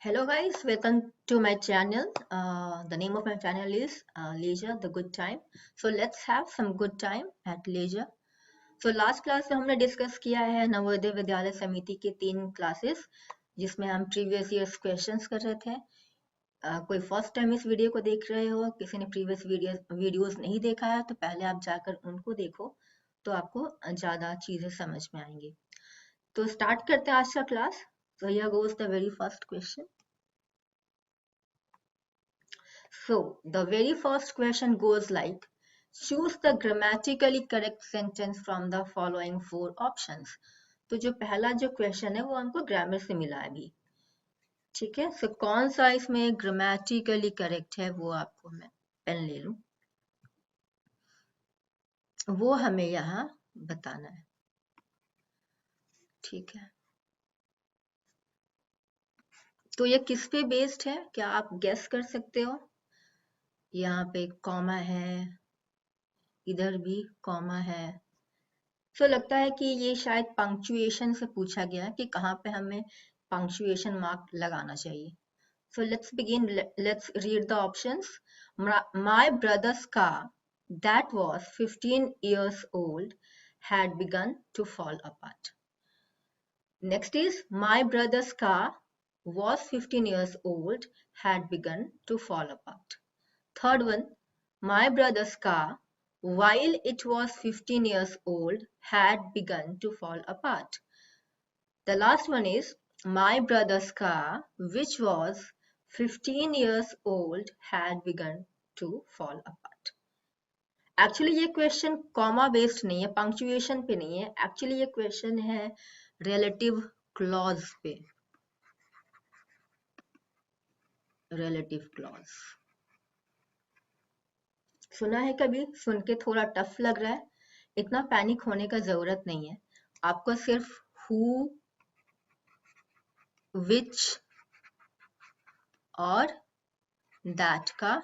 Hello guys, welcome to my channel. The name of my channel is Leisure the Good Time. So let's have some good time at leisure. So last class में हमने discuss किया है नवोदय विद्यालय समिति के 3 classes जिसमें हम previous years questions कर रहे थे। कोई फर्स्ट टाइम इस वीडियो को देख रहे हो, किसी ने प्रीवियस वीडियोस नहीं देखा है तो पहले आप जाकर उनको देखो तो आपको ज़्यादा चीज़ें समझ में आएंगी। तो स्टार्ट करते हैं आज का class. So here goes the very first question. So the very first question goes like, choose the grammatically correct sentence from the following 4 options. तो जो पहला जो क्वेश्चन है वो हमको ग्रामर से मिला है अभी, ठीक है। सो कौन सा इसमें ग्रामेटिकली करेक्ट है वो आपको मैं पेन ले लूं, वो हमें यहाँ बताना है, ठीक है। तो ये किस पे बेस्ड है, क्या आप गेस कर सकते हो? यहाँ पे कॉमा है, इधर भी कॉमा है। तो लगता है कि ये शायद पंक्चुएशन से पूछा गया है कि कहाँ पे हमें पंक्चुएशन मार्क लगाना चाहिए। So let's begin. Let's read the options. My brother's car that was 15 years old had begun to fall apart. Next is my brother's car was 15 years old had begun to fall apart. Third one, my brother's car while it was 15 years old had begun to fall apart. The last one is my brother's car which was 15 years old had begun to fall apart. Actually ये question comma based नहीं है, punctuation पे नहीं है। Actually ये question है relative clause पे। Relative clause सुना है कभी? सुन के थोड़ा टफ लग रहा है, इतना पैनिक होने का जरूरत नहीं है। आपको सिर्फ हु, विच और दैट का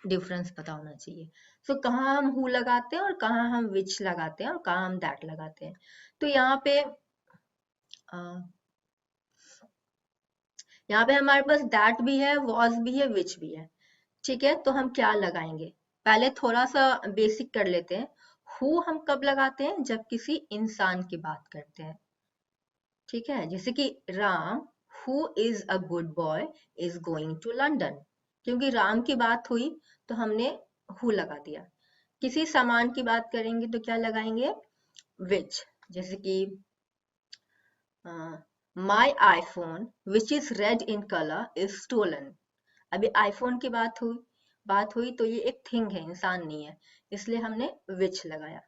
डिफरेंस पता होना चाहिए। सो कहाँ हम हु लगाते हैं और कहाँ हम विच लगाते हैं और कहाँ हम दैट लगाते हैं। तो यहाँ पे हमारे पास दैट भी है, वॉज भी है, विच भी है, ठीक है। तो हम क्या लगाएंगे, पहले थोड़ा सा बेसिक कर लेते हैं। हु हम कब लगाते हैं? जब किसी इंसान की बात करते हैं, ठीक है। जैसे कि Ram who is a good boy is going to London, क्योंकि राम की बात हुई तो हमने हु लगा दिया। किसी सामान की बात करेंगे तो क्या लगाएंगे? विच। जैसे कि my iPhone which is red in colour is stolen. अभी आईफोन की बात हुई तो ये एक थिंग है, इंसान नहीं है, इसलिए हमने विच लगाया।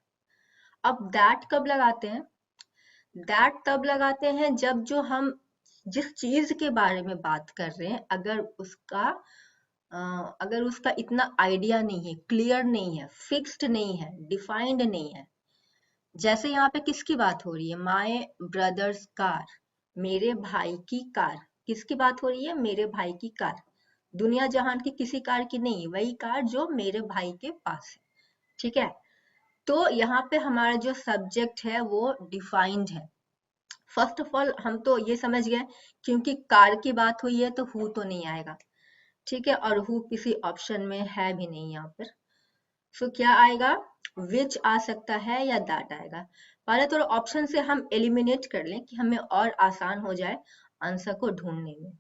अब दैट कब लगाते हैं? दैट तब लगाते हैं जब जो हम जिस चीज के बारे में बात कर रहे हैं अगर उसका इतना आइडिया नहीं है, क्लियर नहीं है, फिक्स्ड नहीं है, डिफाइंड नहीं है। जैसे यहाँ पे किसकी बात हो रही है? माय ब्रदर्स कार, मेरे भाई की कार। किसकी बात हो रही है? मेरे भाई की कार। दुनिया जहान की किसी कार की नहीं, वही कार जो मेरे भाई के पास है, ठीक है। तो यहाँ पे हमारा जो सब्जेक्ट है वो डिफाइंड है। फर्स्ट ऑफ ऑल हम तो ये समझ गए क्योंकि कार की बात हुई है तो हु तो नहीं आएगा, ठीक है, और हु किसी ऑप्शन में है भी नहीं यहाँ पर। सो क्या आएगा? विच आ सकता है या दैट आएगा। पहले तो ऑप्शन से हम एलिमिनेट कर लें कि हमें और आसान हो जाए आंसर को ढूंढने में।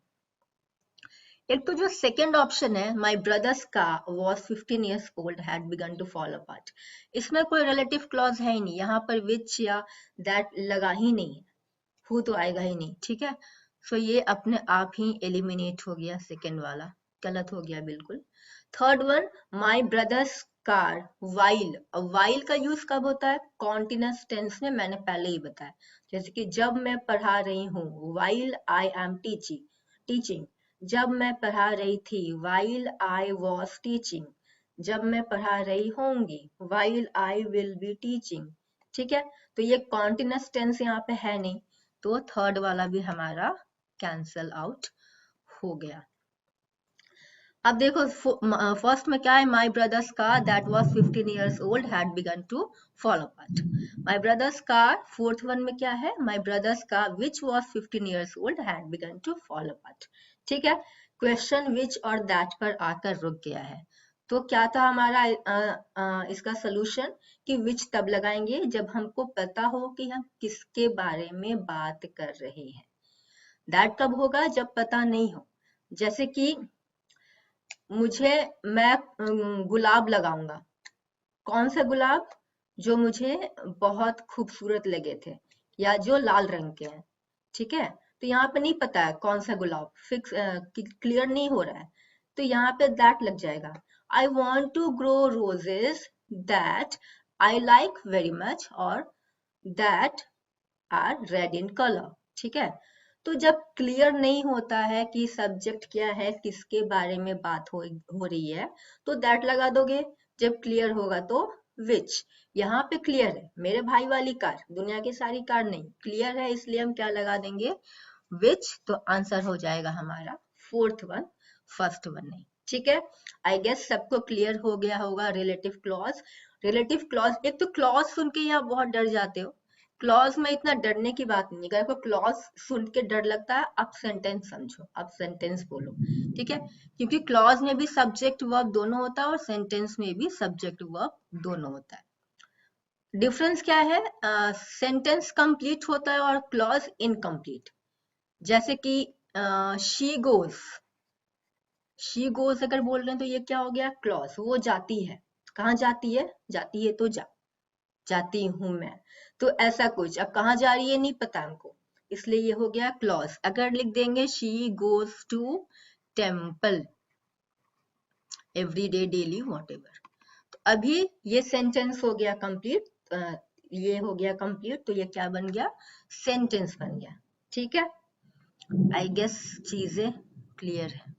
एक तो जो सेकंड ऑप्शन है my brother's car was 15 years old had begun to fall apart, इसमें कोई रिलेटिव क्लॉज है ही नहीं, यहाँ पर विच या दैट लगा ही नहीं है, हु तो आएगा ही नहीं, ठीक है। सो ये अपने आप ही एलिमिनेट हो गया, सेकेंड वाला गलत हो गया बिल्कुल। Third one my brother's car while, while का यूज कब होता है? कॉन्टिन्यूअस टेंस में, मैंने पहले ही बताया। जैसे कि जब मैं पढ़ा रही हूँ, वाइल आई एम टीचिंग। जब मैं पढ़ा रही थी, वाइल आई वॉज टीचिंग। जब मैं पढ़ा रही होंगी, while I will be teaching, ठीक है। तो ये कॉन्टिन्यूअस टेंस यहाँ पे है नहीं, तो थर्ड वाला भी हमारा कैंसल आउट हो गया। अब देखो फर्स्ट में क्या है, my brother's car that was 15 years old had begun to fall apart. My brother's car, fourth one में क्या है, my brother's car which was 15 years old had begun to fall apart. ठीक है, क्वेश्चन विच और that पर आकर रुक गया है। तो क्या था हमारा इसका सोल्यूशन कि विच तब लगाएंगे जब हमको पता हो कि हम किसके बारे में बात कर रहे हैं। दैट कब होगा, जब पता नहीं हो। जैसे कि मैं गुलाब लगाऊंगा, कौन सा गुलाब, जो मुझे बहुत खूबसूरत लगे थे या जो लाल रंग के हैं। ठीक है, तो यहाँ पे नहीं पता है कौन सा गुलाब, फिक्स क्लियर नहीं हो रहा है, तो यहाँ पे दैट लग जाएगा। I want to grow roses that I like very much और that are red in colour. ठीक है, तो जब क्लियर नहीं होता है कि सब्जेक्ट क्या है, किसके बारे में बात हो रही है, तो दैट लगा दोगे। जब क्लियर होगा तो विच। यहाँ पे क्लियर है, मेरे भाई वाली कार, दुनिया की सारी कार नहीं, क्लियर है, इसलिए हम क्या लगा देंगे, विच। तो आंसर हो जाएगा हमारा फोर्थ वन, फर्स्ट वन नहीं। ठीक है, आई गेस सबको क्लियर हो गया होगा। रिलेटिव क्लॉज, रिलेटिव क्लॉज, एक तो क्लॉज सुन के यहाँ बहुत डर जाते हो। क्लॉज में इतना डरने की बात नहीं है, अगर क्लॉज सुन के डर लगता है, अब सेंटेंस समझो, अब सेंटेंस बोलो। ठीक है, क्योंकि क्लॉज में भी सब्जेक्ट वर्ब दोनों होता है और सेंटेंस में भी सब्जेक्ट वर्ब दोनों होता है। डिफरेंस क्या है, सेंटेंस कंप्लीट होता है और क्लॉज इनकम्प्लीट। जैसे कि शी गोज अगर बोल रहे हैं तो ये क्या हो गया, क्लॉज, वो जाती है। कहाँ जाती है तो जाती हूं मैं, तो ऐसा कुछ। अब कहाँ जा रही है नहीं पता हमको, इसलिए ये हो गया क्लॉज। अगर लिख देंगे she goes to temple every day, daily, whatever, तो अभी ये सेंटेंस हो गया कंप्लीट, ये हो गया कंप्लीट, तो ये क्या बन गया, सेंटेंस बन गया। ठीक है, आई गेस चीजें क्लियर है।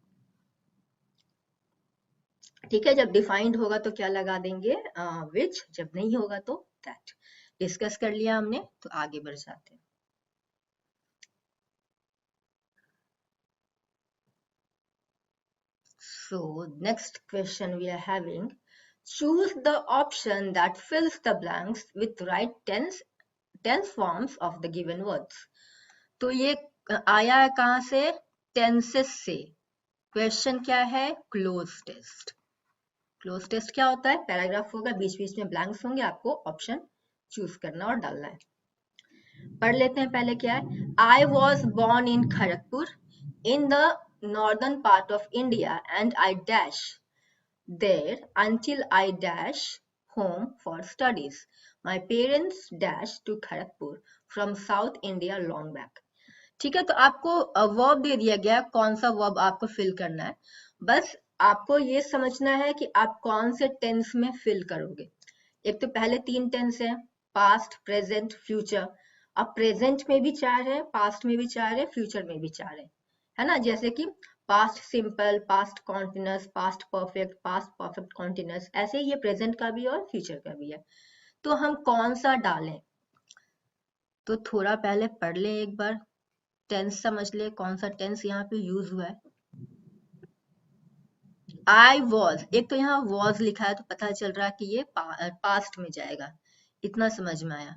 ठीक है, जब डिफाइंड होगा तो क्या लगा देंगे, विच, जब नहीं होगा तो दैट। डिस्कस कर लिया हमने, तो आगे बढ़ जाते हैं। So next question we are having, choose the option that fills the blanks with right tense forms of the given words. तो ये आया है कहाँ से, टेंसेस से। क्वेश्चन क्या है, क्लोज टेस्ट। क्लोज टेस्ट क्या होता है, पैराग्राफ होगा, बीच बीच में ब्लैंक्स होंगे, आपको ऑप्शन चूज करना और डालना है। पढ़ लेते हैं पहले क्या है, I was born in Kharagpur in the northern part of India and I dash there until I dash home for studies. My parents dash to Kharagpur from South India long back. ठीक है, तो आपको वर्ब दे दिया गया, कौन सा verb आपको fill करना है। बस आपको ये समझना है कि आप कौन से टेंस में फिल करोगे। एक तो पहले 3 टेंस है, पास्ट, प्रेजेंट, फ्यूचर। अब प्रेजेंट में भी 4 है, पास्ट में भी 4 है, फ्यूचर में भी 4 है ना। जैसे कि past simple, past continuous, past perfect continuous, ऐसे ही ये प्रेजेंट का भी और फ्यूचर का भी है। तो हम कौन सा डालें, तो थोड़ा पहले पढ़ ले एक बार, टेंस समझ ले, कौन सा टेंस यहाँ पे यूज हुआ है। आई वॉज, एक तो यहाँ वॉज लिखा है तो पता चल रहा है कि ये पास्ट में जाएगा, इतना समझ में आया।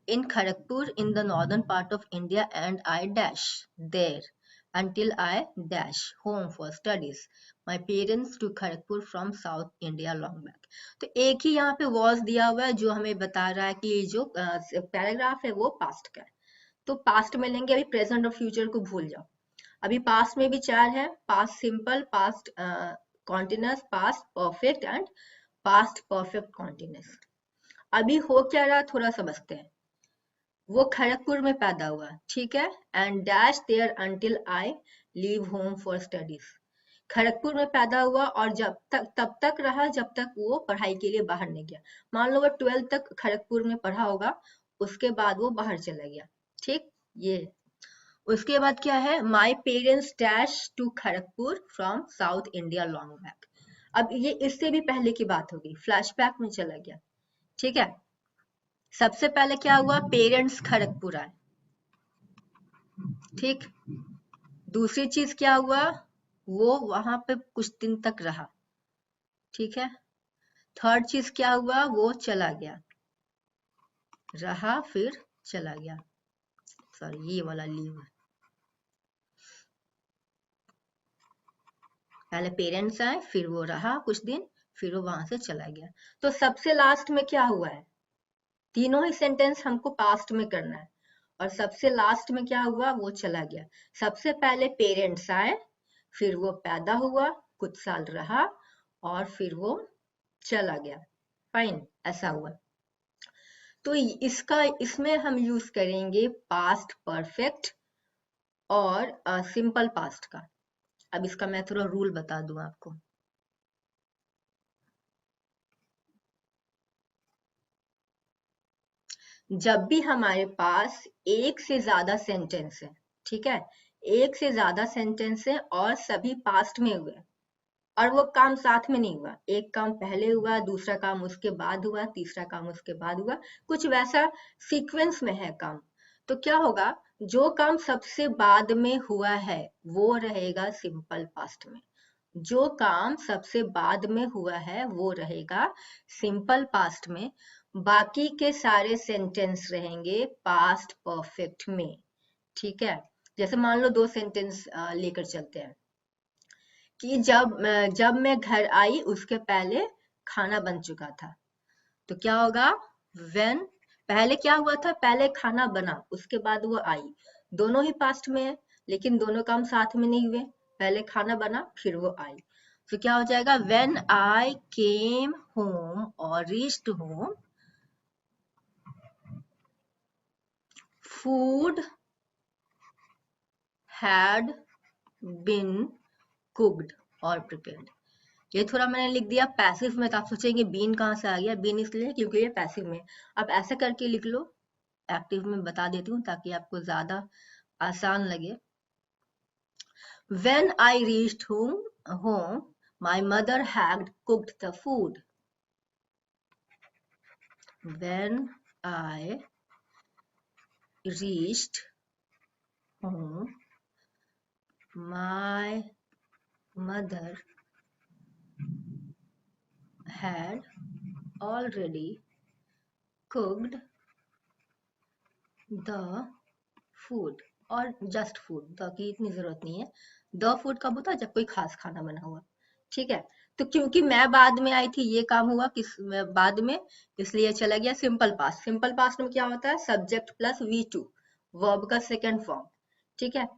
In Kharagpur in the northern part of India and I dash there until I dash home for studies. My parents to Kharagpur from South India long back. तो एक ही यहाँ पे was दिया हुआ है जो हमें बता रहा है कि ये जो पैराग्राफ है वो पास्ट का है। तो पास्ट में लेंगे, अभी प्रेजेंट और फ्यूचर को भूल जाओ। अभी पास्ट में भी 4 है, past simple, past continuous, past perfect and past perfect continuous. अभी हो क्या रहा थोड़ा समझते हैं। वो खड़गपुर में पैदा हुआ, ठीक है, and dash there until I leave home for studies. Kharagpur में पैदा हुआ और तब तक रहा जब तक वो पढ़ाई के लिए बाहर नहीं गया। मान लो वो 12th तक खड़गपुर में पढ़ा होगा, उसके बाद वो बाहर चला गया। ठीक, ये उसके बाद क्या है, my parents dash to Kharagpur from south India long back. अब ये इससे भी पहले की बात होगी, फ्लैशबैक में चला गया। ठीक है, सबसे पहले क्या हुआ, पेरेंट्स खड़गपुर आए। ठीक, दूसरी चीज क्या हुआ, वो वहां पे कुछ दिन तक रहा, ठीक है। थर्ड चीज क्या हुआ, वो चला गया, रहा फिर चला गया, सॉरी ये वाला लीव। पहले पेरेंट्स आए, फिर वो रहा कुछ दिन, फिर वो वहां से चला गया। तो सबसे लास्ट में क्या हुआ है, तीनों ही सेंटेंस हमको पास्ट में करना है, और सबसे लास्ट में क्या हुआ, वो चला गया। सबसे पहले पेरेंट्स आए, फिर वो पैदा हुआ, कुछ साल रहा, और फिर वो चला गया। फाइन, ऐसा हुआ। तो इसका इसमें हम यूज करेंगे पास्ट परफेक्ट और सिंपल पास्ट का। अब इसका मैं थोड़ा रूल बता दूं आपको। जब भी हमारे पास एक से ज्यादा सेंटेंस है, ठीक है, एक से ज्यादा सेंटेंस है और सभी पास्ट में हुए, और वो काम साथ में नहीं हुआ, एक काम पहले हुआ, दूसरा काम उसके बाद हुआ, तीसरा काम उसके बाद हुआ, कुछ वैसा सीक्वेंस में है काम, तो क्या होगा, जो काम सबसे बाद में हुआ है वो रहेगा सिंपल पास्ट में, जो काम सबसे बाद में हुआ है वो रहेगा सिंपल पास्ट में, बाकी के सारे सेंटेंस रहेंगे पास्ट परफेक्ट में, ठीक है। जैसे मान लो दो सेंटेंस लेकर चलते हैं कि जब मैं घर आई उसके पहले खाना बन चुका था, तो क्या होगा, when, पहले क्या हुआ था, पहले खाना बना उसके बाद वो आई, दोनों ही पास्ट में है, लेकिन दोनों काम साथ में नहीं हुए, पहले खाना बना फिर वो आई। तो क्या हो जाएगा, when I came home or reached home, food had been cooked or prepared। ये थोड़ा मैंने लिख दिया पैसिव में, तो आप सोचेंगे बीन कहाँ से आ गया, बीन इसलिए क्योंकि ये पैसिव में। आप ऐसे करके लिख लो, एक्टिव में बता देती हूँ ताकि आपको ज्यादा आसान लगे। When I reached home, my mother had cooked the food. When I reached home, my mother had already cooked the food, और जस्ट फूड, द की इतनी जरूरत नहीं है, द फूड कब होता है, जब कोई खास खाना बना हुआ, ठीक है। तो क्योंकि मैं बाद में आई थी, ये काम हुआ किस बाद में, इसलिए चला गया सिंपल पास्ट। सिंपल पास्ट में क्या होता है, सब्जेक्ट प्लस V2, वर्ब का सेकंड फॉर्म, ठीक है।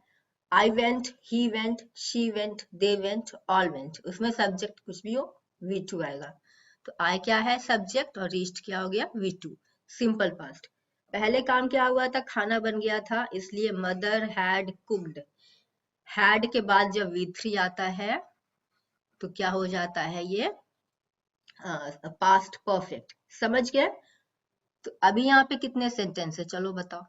I went, he went, she went, they went, all went, उसमें सब्जेक्ट कुछ भी हो V2 आएगा। तो आई क्या है, सब्जेक्ट, और रीच्ड क्या हो गया, V2, सिंपल पास्ट। पहले काम क्या हुआ था, खाना बन गया था, इसलिए मदर हैड कुक्ड। हैड के बाद जब V3 आता है तो क्या हो जाता है, ये पास्ट परफेक्ट। समझ गए। तो अभी यहाँ पे कितने सेंटेंस है, चलो बताओ,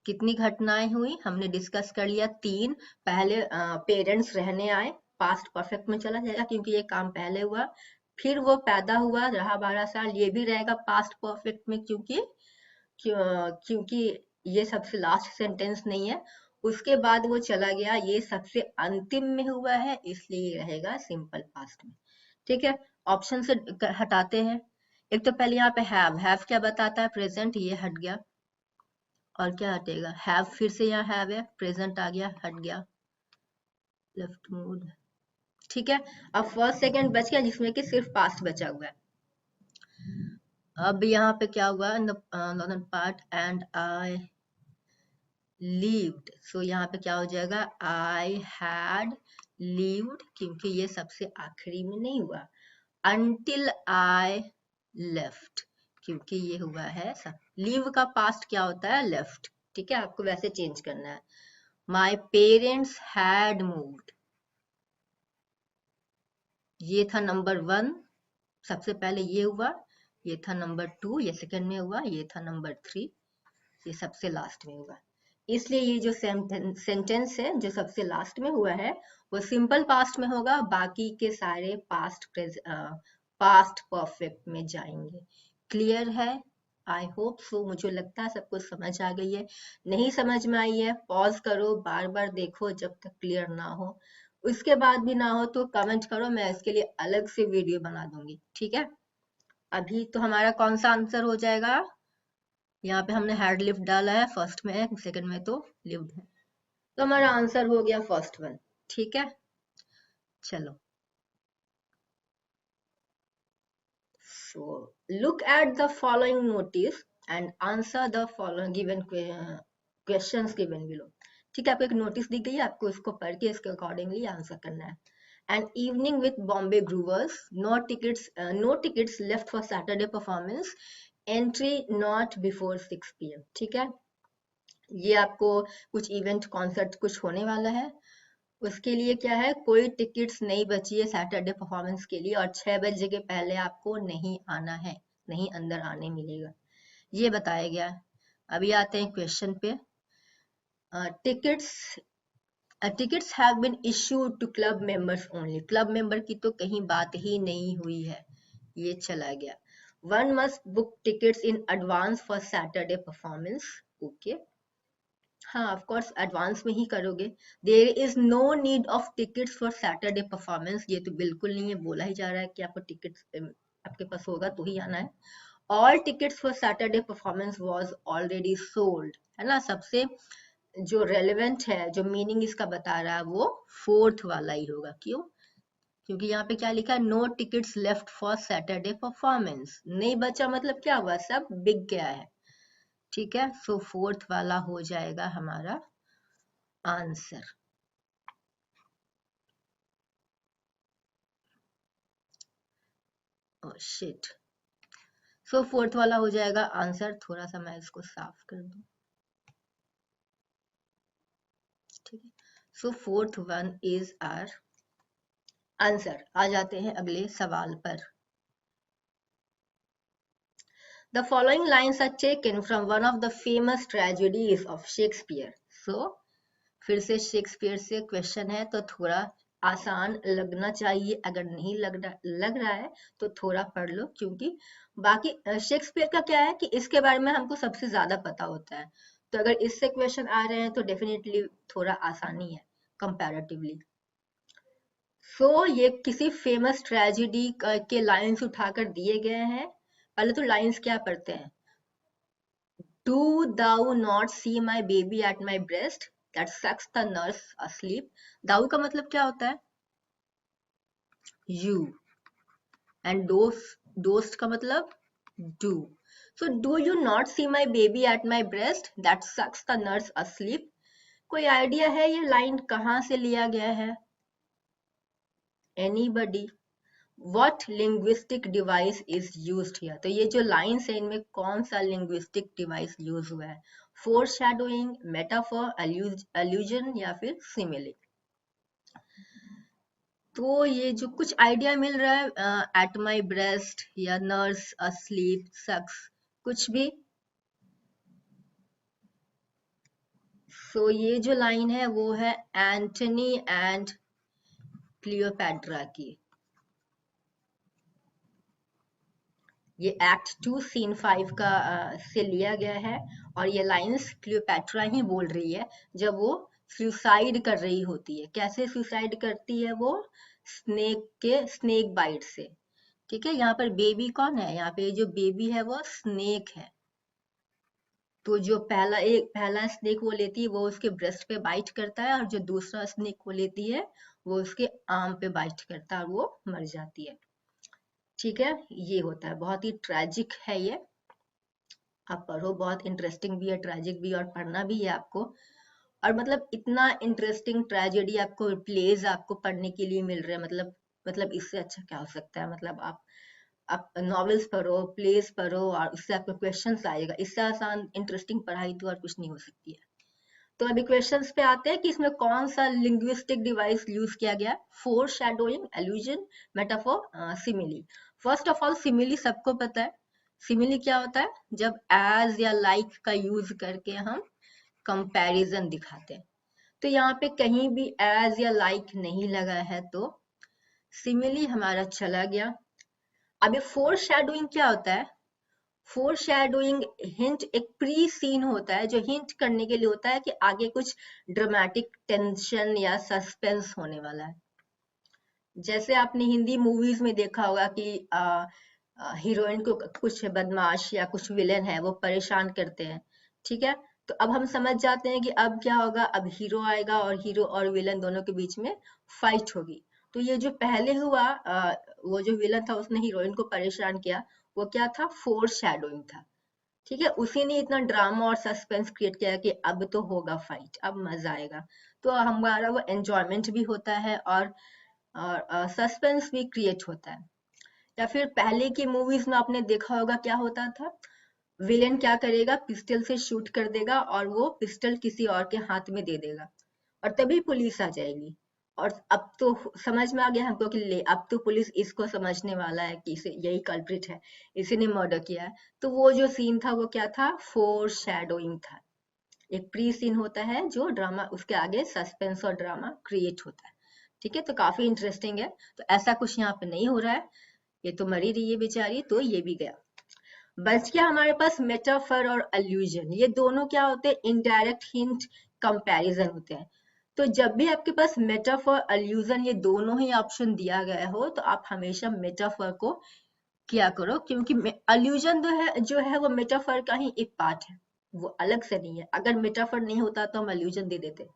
कितनी घटनाएं हुई, हमने डिस्कस कर लिया तीन। पहले पेरेंट्स रहने आए, पास्ट परफेक्ट में चला जाएगा क्योंकि ये काम पहले हुआ, फिर वो पैदा हुआ, रहा 12 साल, ये भी रहेगा पास्ट परफेक्ट में क्योंकि ये सबसे लास्ट सेंटेंस नहीं है, उसके बाद वो चला गया, ये सबसे अंतिम में हुआ है, इसलिए ये रहेगा सिंपल पास्ट में, ठीक है। ऑप्शन से हटाते हैं। एक तो पहले यहाँ पे हैव क्या बताता है, प्रेजेंट, ये हट गया, और क्या हटेगा, हैव, फिर से यहाँ हैव है, प्रेजेंट आ गया, हट गया, लेफ्ट मूड, ठीक है। अब फर्स्ट सेकंड बच गया जिसमें कि सिर्फ पास्ट बचा हुआ है। अब यहाँ पे क्या हुआ, northern part, and I lived, सो यहाँ पे क्या हो जाएगा, I had lived, क्योंकि ये सबसे आखिरी में नहीं हुआ, until I left, क्योंकि ये हुआ है सब। live का पास्ट क्या होता है, left, ठीक है, आपको वैसे चेंज करना है। my parents had moved, ये था नंबर 1, सबसे पहले ये हुआ, ये था नंबर 2, ये सेकंड में हुआ, ये था नंबर 3, ये सबसे लास्ट में हुआ, इसलिए ये जो सेंटेंस है जो सबसे लास्ट में हुआ है वो सिंपल पास्ट में होगा, बाकी के सारे पास्ट परफेक्ट में जाएंगे। क्लियर है, आई होप सो, मुझे लगता है सबको समझ आ गई है। नहीं समझ में आई है पॉज करो, बार बार देखो जब तक क्लियर ना हो। उसके बाद भी ना हो तो कमेंट करो, मैं इसके लिए अलग से वीडियो बना दूंगी, ठीक है। अभी तो हमारा कौन सा आंसर हो जाएगा? यहाँ पे हमने हेड लिफ्ट डाला है, फर्स्ट में है, सेकंड में तो लिफ्ट है, तो हमारा आंसर हो गया फर्स्ट वन, ठीक है। चलो, so look at the following notice and answer the following given questions given below। ठीक है, आपको एक नोटिस दी गई है, आपको इसको पढ़ के इसके अकॉर्डिंगली आंसर करना है। An evening with Bombay Groovers, no tickets left for Saturday performance, entry not before 6 p.m। ठीक है, ये आपको कुछ इवेंट कॉन्सर्ट कुछ होने वाला है, उसके लिए क्या है, कोई टिकट्स नहीं बची है सैटरडे परफॉर्मेंस के लिए, और 6 बजे के पहले आपको नहीं आना है, नहीं अंदर आने मिलेगा, ये बताया गया है। अभी आते हैं क्वेश्चन पे। Tickets tickets have been issued to club members only. Club member की तो कहीं बात ही नहीं हुई है, ये चला गया। One must book tickets in advance for Saturday performance. Okay, हाँ ऑफ कोर्स एडवांस में ही करोगे। There is no need of tickets for Saturday performance, ये तो बिल्कुल नहीं है, बोला ही जा रहा है कि आपको टिकट्स आपके पास होगा तो ही आना है। All tickets for Saturday performance was already sold, है ना। सबसे जो रेलेवेंट है, जो मीनिंग इसका बता रहा है, वो फोर्थ वाला ही होगा। क्यों? क्योंकि यहाँ पे क्या लिखा है, no tickets left for Saturday performance, नहीं बचा मतलब क्या हुआ, सब बिक गया है, ठीक है। सो फोर्थ वाला हो जाएगा हमारा आंसर। ओह शिट, सो फोर्थ वाला हो जाएगा आंसर। थोड़ा सा मैं इसको साफ कर दूं, ठीक है। So fourth one is our answer. आ जाते हैं अगले सवाल पर। The following lines are taken from one of the famous tragedies of Shakespeare। So, फिर से शेक्सपियर से क्वेश्चन है, तो थोड़ा आसान लगना चाहिए। अगर नहीं लग रहा है तो थोड़ा पढ़ लो, क्योंकि बाकी शेक्सपियर का क्या है कि इसके बारे में हमको सबसे ज्यादा पता होता है, तो अगर इससे क्वेश्चन आ रहे हैं तो डेफिनेटली थोड़ा आसानी है कंपैरेटिवली। सो ये किसी फेमस ट्रेजेडी के लाइंस उठाकर दिए गए हैं। पहले तो लाइंस क्या पढ़ते हैं, Do thou not see my baby at my breast that sucks the nurse asleep। thou का मतलब क्या होता है, you, and दोस्त का मतलब do। so do you not see my baby at my breast that sucks the nurse asleep। कोई idea है ये लाइन कहाँ से लिया गया है? Anybody? What linguistic device is used here? तो ये जो लाइन्स है इनमें कौन सा linguistic device यूज हुआ है? foreshadowing, metaphor, allusion या फिर simile। तो ये जो कुछ आइडिया मिल रहा है, एट माई ब्रेस्ट या नर्स अस्लीप सक्स, कुछ भी। सो ये जो लाइन है वो है एंटनी एंड क्लियोपैट्रा की। ये एक्ट 2 सीन 5 का से लिया गया है, और ये लाइंस क्लियोपैट्रा ही बोल रही है जब वो सुसाइड कर रही होती है। कैसे सुसाइड करती है वो? स्नेक बाइट से, ठीक है। यहाँ पर बेबी कौन है, यहाँ पे जो बेबी है वो स्नेक है। तो जो पहला स्नेक वो लेती है वो उसके ब्रेस्ट पे बाइट करता है, और जो दूसरा स्नेक वो लेती है वो उसके आर्म पे बाइट करता है और वो मर जाती है, ठीक है। ये होता है, बहुत ही ट्रेजिक है ये। आप पढ़ो, बहुत इंटरेस्टिंग भी है, ट्रेजिक भी, और पढ़ना भी है आपको। और मतलब इतना इंटरेस्टिंग ट्रेजेडी आपको प्लेज आपको पढ़ने के लिए मिल रहे हैं, मतलब इससे अच्छा क्या हो सकता है। मतलब आप नॉवेल्स पढ़ो, प्लेस पढ़ो, और उससे आपको क्वेश्चंस आएगा। इससे आसान इंटरेस्टिंग पढ़ाई तो और कुछ नहीं हो सकती है। तो अभी क्वेश्चंस पे आते हैं कि इसमें कौन सा लिंग्विस्टिक डिवाइस यूज किया गया। Foreshadowing, allusion, metaphor, simile. First of all simile सबको पता है। सिमिली क्या होता है, जब एज या लाइक का यूज करके हम कंपैरिजन दिखाते हैं। तो यहाँ पे कहीं भी एज या लाइक नहीं लगा है, तो सिमिली हमारा चला गया। अब ये फोर शैडोइंग क्या होता है? फोर शैडोइंग हिंट एक प्री सीन होता है जो हिंट करने के लिए होता है कि आगे कुछ ड्रामेटिक टेंशन या सस्पेंस होने वाला है। जैसे आपने हिंदी मूवीज में देखा होगा कि हीरोइन को कुछ बदमाश या कुछ विलेन है वो परेशान करते हैं, ठीक है। तो अब हम समझ जाते हैं कि अब क्या होगा, अब हीरो आएगा और हीरो और विलन दोनों के बीच में फाइट होगी। तो ये जो पहले हुआ वो जो विलन था उसने हीरोइन को परेशान किया, वो क्या था, फोर शैडोइंग था, ठीक है। उसी ने इतना ड्रामा और सस्पेंस क्रिएट किया कि अब तो होगा फाइट, अब मजा आएगा। तो हमारा वो एंजॉयमेंट भी होता है और सस्पेंस भी क्रिएट होता है। या फिर पहले की मूवीज में आपने देखा होगा क्या होता था, विलेन क्या करेगा, पिस्टल से शूट कर देगा और वो पिस्टल किसी और के हाथ में दे देगा और तभी पुलिस आ जाएगी। और अब तो समझ में आ गया हमको कि ले अब तो पुलिस इसको समझने वाला है कि इसे यही कल्प्रिट है, इसी ने मर्डर किया है। तो वो जो सीन था वो क्या था, फोर शैडोइंग था। एक प्री सीन होता है जो ड्रामा, उसके आगे सस्पेंस और ड्रामा क्रिएट होता है, ठीक है। तो काफी इंटरेस्टिंग है। तो ऐसा कुछ यहाँ पे नहीं हो रहा है, ये तो मरी रही है बेचारी, तो ये भी गया। बच गया हमारे पास मेटाफर और अल्यूजन। ये दोनों क्या होते हैं, इनडायरेक्ट हिंट कंपैरिजन होते हैं। तो जब भी आपके पास मेटाफर अल्यूजन ये दोनों ही ऑप्शन दिया गया हो तो आप हमेशा मेटाफर को किया करो, क्योंकि अल्यूजन जो है वो मेटाफर का ही एक पार्ट है, वो अलग से नहीं है। अगर मेटाफर नहीं होता तो हम अल्यूजन दे देते,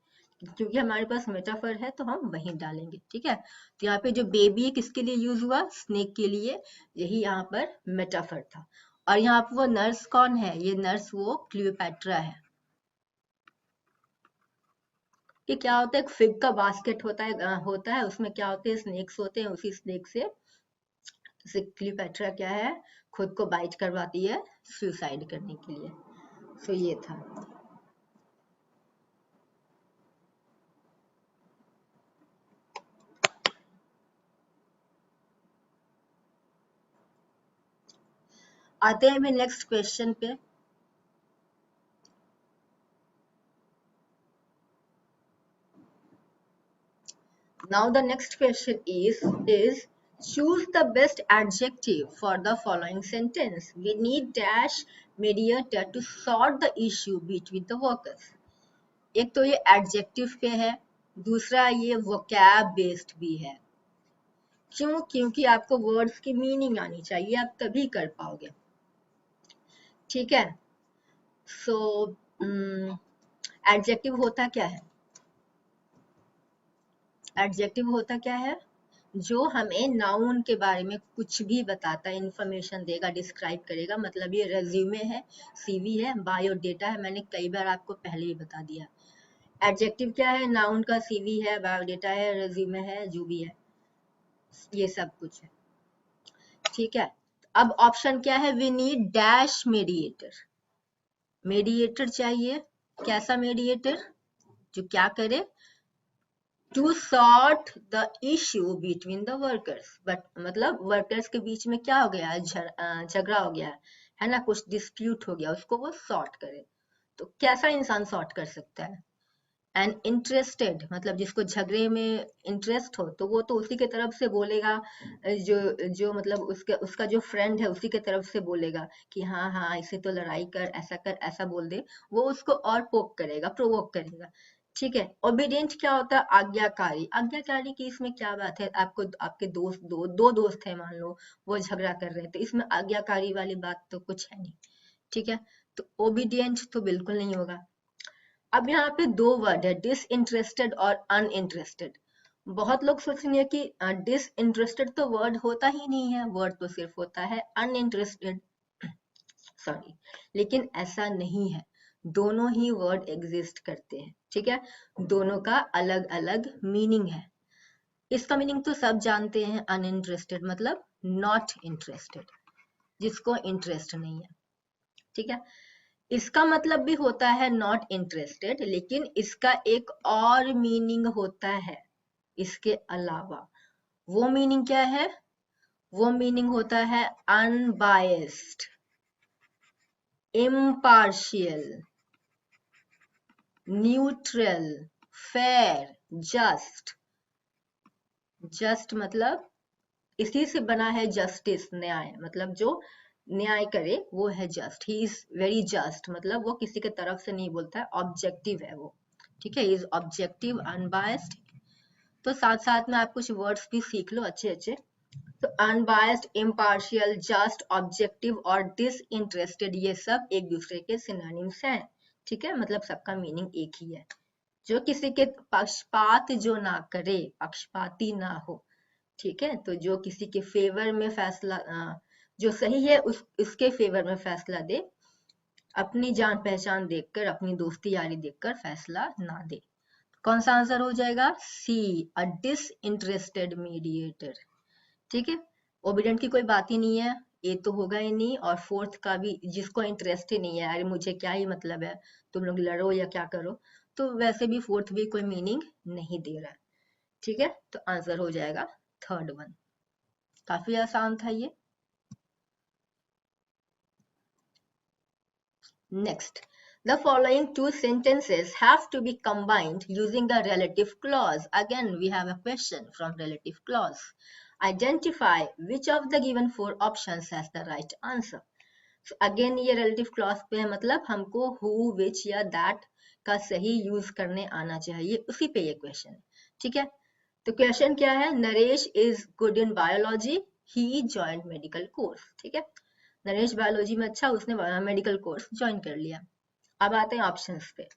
क्योंकि हमारे पास मेटाफर है तो हम वही डालेंगे, ठीक है। तो यहाँ पे जो बेबी किसके लिए यूज हुआ, स्नेक के लिए, यही यहाँ पर मेटाफर था। और यहाँ पे वो नर्स कौन है, ये नर्स वो क्लियोपैट्रा है। कि क्या होता है, एक फिग का बास्केट होता है, उसमें क्या होते हैं, स्नेक्स होते हैं, उसी स्नेक से क्लियोपैट्रा क्या है, खुद को बाइट करवाती है सुसाइड करने के लिए। सो ये था। आते हैं हमें नेक्स्ट क्वेश्चन पे। Now the next question is choose the best adjective for the following sentence. We need dash mediator to sort the issue between the workers. एक तो ये adjective पे है, दूसरा ये vocab based भी है। क्यों? क्योंकि आपको words की meaning आनी चाहिए, आप तभी कर पाओगे, ठीक है। So adjective होता क्या है, एडजेक्टिव होता क्या है, जो हमें नाउन के बारे में कुछ भी बताता है, इंफॉर्मेशन देगा, डिस्क्राइब करेगा। मतलब ये रेज्यूमे है, सीवी है, बायोडेटा है, मैंने कई बार आपको पहले ही बता दिया। एडजेक्टिव क्या है, नाउन का सीवी है, बायोडेटा है, रेज्यूमे है, जो भी है, ये सब कुछ है, ठीक है। अब ऑप्शन क्या है, we need dash mediator. Mediator चाहिए, कैसा मेडिएटर, जो क्या करे, to sort the issue between the workers. But मतलब वर्कर्स के बीच में क्या हो गया है, झगड़ा हो गया है ना, कुछ डिस्प्यूट हो गया, उसको वो सॉर्ट करे। तो कैसा इंसान सॉर्ट कर सकता है, एंड इंटरेस्टेड, मतलब जिसको झगड़े में इंटरेस्ट हो तो वो तो उसी के तरफ से बोलेगा, जो जो मतलब उसका जो फ्रेंड है उसी के तरफ से बोलेगा कि हाँ हाँ इसे तो लड़ाई कर, ऐसा बोल दे, वो उसको और पोक करेगा, प्रोवोक करेगा, ठीक है। ओबीडियंट क्या होता है, आज्ञाकारी। आज्ञाकारी की इसमें क्या बात है, आपको आपके दोस्त दो दोस्त है मान लो, वो झगड़ा कर रहे हैं, तो इसमें आज्ञाकारी वाली बात तो कुछ है नहीं, ठीक है। तो ओबीडियंट तो बिल्कुल नहीं होगा। अब यहाँ पे दो वर्ड है, डिसइंटरेस्टेड और अनइंटरेस्टेड। बहुत लोग सोचेंगे कि डिसइंटरेस्टेड तो वर्ड होता ही नहीं है, वर्ड तो सिर्फ होता है अनइंटरेस्टेड, सॉरी, लेकिन ऐसा नहीं है, दोनों ही वर्ड एग्जिस्ट करते हैं, ठीक है। दोनों का अलग अलग मीनिंग है। इसका मीनिंग तो सब जानते हैं, अनइंटरेस्टेड मतलब नॉट इंटरेस्टेड, जिसको इंटरेस्ट नहीं है, ठीक है। इसका मतलब भी होता है नॉट इंटरेस्टेड, लेकिन इसका एक और मीनिंग होता है इसके अलावा। वो मीनिंग क्या है, वो मीनिंग होता है unbiased, impartial, neutral, fair, just. Just मतलब इसी से बना है जस्टिस, न्याय, मतलब जो न्याय करे वो है just, he is very just, मतलब वो किसी के तरफ से नहीं बोलता है, ऑब्जेक्टिव है वो, ठीक है, इज ऑब्जेक्टिव अनबायस्ड। तो साथ साथ में आप कुछ वर्ड्स भी सीख लो अच्छे अच्छे। तो अनबायस्ड, इम्पार्शियल, जस्ट, ऑब्जेक्टिव और डिसइंटरेस्टेड, ये सब एक दूसरे के सिनोनिम्स हैं, ठीक है, मतलब सबका मीनिंग एक ही है। जो किसी के पक्षपात जो ना करे, पक्षपाती ना हो, ठीक है, तो जो किसी के फेवर में फैसला जो सही है उसके फेवर में फैसला दे, अपनी जान पहचान देखकर, अपनी दोस्ती यारी देखकर फैसला ना दे। कौन सा आंसर हो जाएगा? सी, अ डिसइंटरेस्टेड मीडिएटर, ठीक है। ओबिडेंट की कोई बात ही नहीं है, ये तो होगा ही नहीं, और फोर्थ का भी जिसको इंटरेस्ट ही नहीं है, अरे मुझे क्या ही मतलब है, तुम लोग लड़ो या क्या करो, तो वैसे भी फोर्थ भी कोई मीनिंग नहीं दे रहा है, ठीक है। तो आंसर हो जाएगा थर्ड वन। काफी आसान था ये। Next, the following two sentences have to be combined using the relative clause. Again we have a question from relative clause. Identify which of the given four options has the right answer. So again ये relative clause पे है, मतलब हमको who, which या that का सही use करने आना चाहिए, उसी पे ये क्वेश्चन, ठीक है। तो क्वेश्चन क्या है? Naresh is good in biology, he joined medical course, ठीक है, नरेश बायोलॉजी में अच्छा, उसने मेडिकल कोर्स ज्वाइन कर लिया। अब आते हैं ऑप्शंस पे।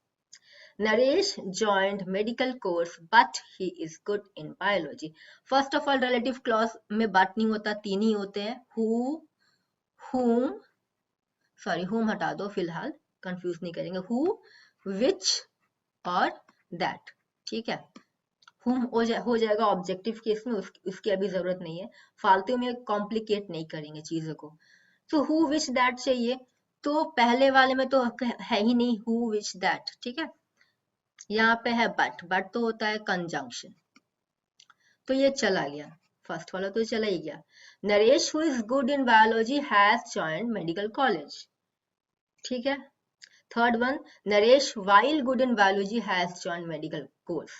Naresh joined medical course but he is good in biology. First of all relative clause में बट नहीं होता, तीन ही होते हैं, हु, whom, सॉरी whom हटा दो फिलहाल, कंफ्यूज नहीं करेंगे, हु, विच और दैट, ठीक है। whom हो जाएगा ऑब्जेक्टिव केस में, उसकी अभी जरूरत नहीं है, फालतू में कॉम्प्लिकेट नहीं करेंगे चीजों को। तो हु विच दैट चाहिए, तो पहले वाले में तो है ही नहीं हु विच दैट, ठीक है। यहाँ पे है बट तो होता है कंजंक्शन, तो ये चला गया, फर्स्ट वाला तो चला ही गया। Naresh who is good in biology has joined medical college, ठीक है। Third one, Naresh while good in biology has joined medical course.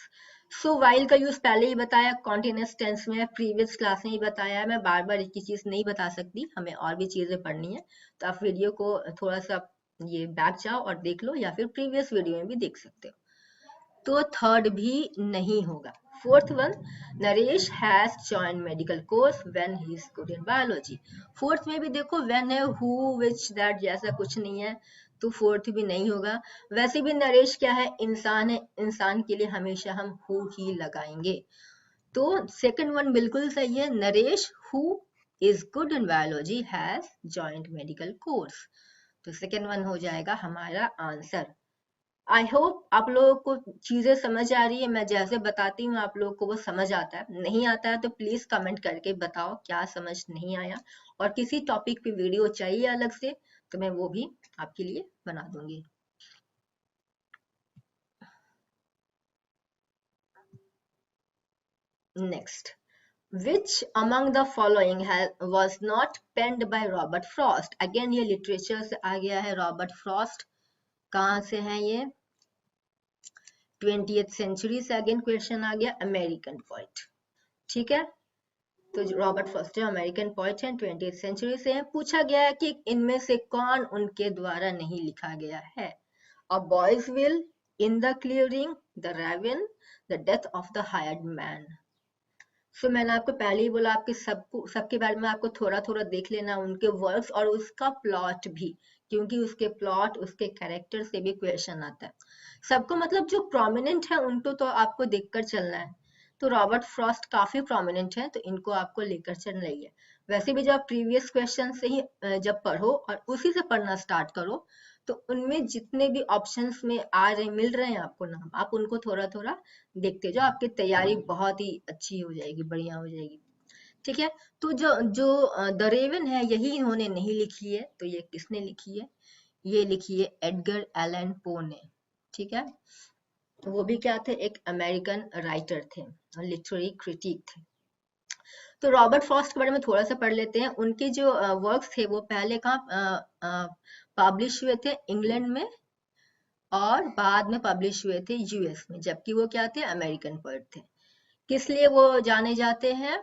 So while का यूज पहले ही बताया, कॉन्टिन्यूअस टेंस में, प्रीवियस क्लास में ही बताया है, मैं बार बार एक ही चीज नहीं बता सकती, हमें और भी चीजें पढ़नी है, तो आप वीडियो को थोड़ा सा ये बैक जाओ और देख लो, या फिर प्रीवियस वीडियो में भी देख सकते हो। तो थर्ड भी नहीं होगा। Fourth one, Naresh has join medical course when he is good in biology. Fourth में भी देखो व्हेन है, हु विच दैट जैसा कुछ नहीं है, तो फोर्थ भी नहीं होगा। वैसे भी नरेश क्या है? इंसान है, इंसान के लिए हमेशा हम हु ही लगाएंगे, तो सेकंड वन बिल्कुल सही है, Naresh who is good in biology has joint medical course, तो सेकंड वन हो जाएगा हमारा आंसर। आई होप आप लोगों को चीजें समझ आ रही है, मैं जैसे बताती हूँ आप लोगों को वो समझ आता है, नहीं आता है तो प्लीज कमेंट करके बताओ क्या समझ नहीं आया, और किसी टॉपिक पे वीडियो चाहिए अलग से तो मैं वो भी आपके लिए बना दूंगी। Next, which among the following was not penned by Robert Frost? Again ये लिटरेचर से आ गया है, रॉबर्ट फ्रॉस्ट कहाँ से है ये? 20th सेंचुरी से अगेन क्वेश्चन आ गया, अमेरिकन पोइट, ठीक है। तो रॉबर्ट फर्स्ट अमेरिकन पोइट हैं, 20th सेंचुरी से हैं। पूछा गया है कि इनमें से कौन उनके द्वारा नहीं लिखा गया है? A boy's will, in the clearing, the raven, the death of the hired man. सो मैंने आपको पहले ही बोला, आपके सबके बारे में आपको थोड़ा थोड़ा देख लेना, उनके वर्क्स और उसका प्लॉट भी, क्योंकि उसके प्लॉट, उसके कैरेक्टर से भी क्वेश्चन आता है सबको, मतलब जो प्रोमिनेंट है उनको तो आपको देखकर चलना है। तो रॉबर्ट फ्रॉस्ट काफी प्रोमिनेंट है, तो इनको आपको लेकर चल रही है। वैसे भी जब प्रीवियस क्वेश्चन से ही जब पढ़ो और उसी से पढ़ना स्टार्ट करो, तो उनमें जितने भी ऑप्शंस में आ रहे मिल रहे हैं आपको नाम, आप उनको थोड़ा थोड़ा देखते जाओ, आपकी तैयारी बहुत ही अच्छी हो जाएगी, बढ़िया हो जाएगी, ठीक है। तो जो जो द रेवन है यही इन्होंने नहीं लिखी है, तो ये किसने लिखी है? ये लिखी है एडगर एलन पो ने, ठीक है। वो भी क्या थे? एक अमेरिकन राइटर थे, लिटरेरी क्रिटिक थे। तो रॉबर्ट फ्रॉस्ट के बारे में थोड़ा सा पढ़ लेते हैं। उनके जो वर्क्स थे वो पहले कहाँ पब्लिश हुए थे? इंग्लैंड में, और बाद में पब्लिश हुए थे यूएस में, जबकि वो क्या थे? अमेरिकन पोएट थे। किस लिए वो जाने जाते हैं?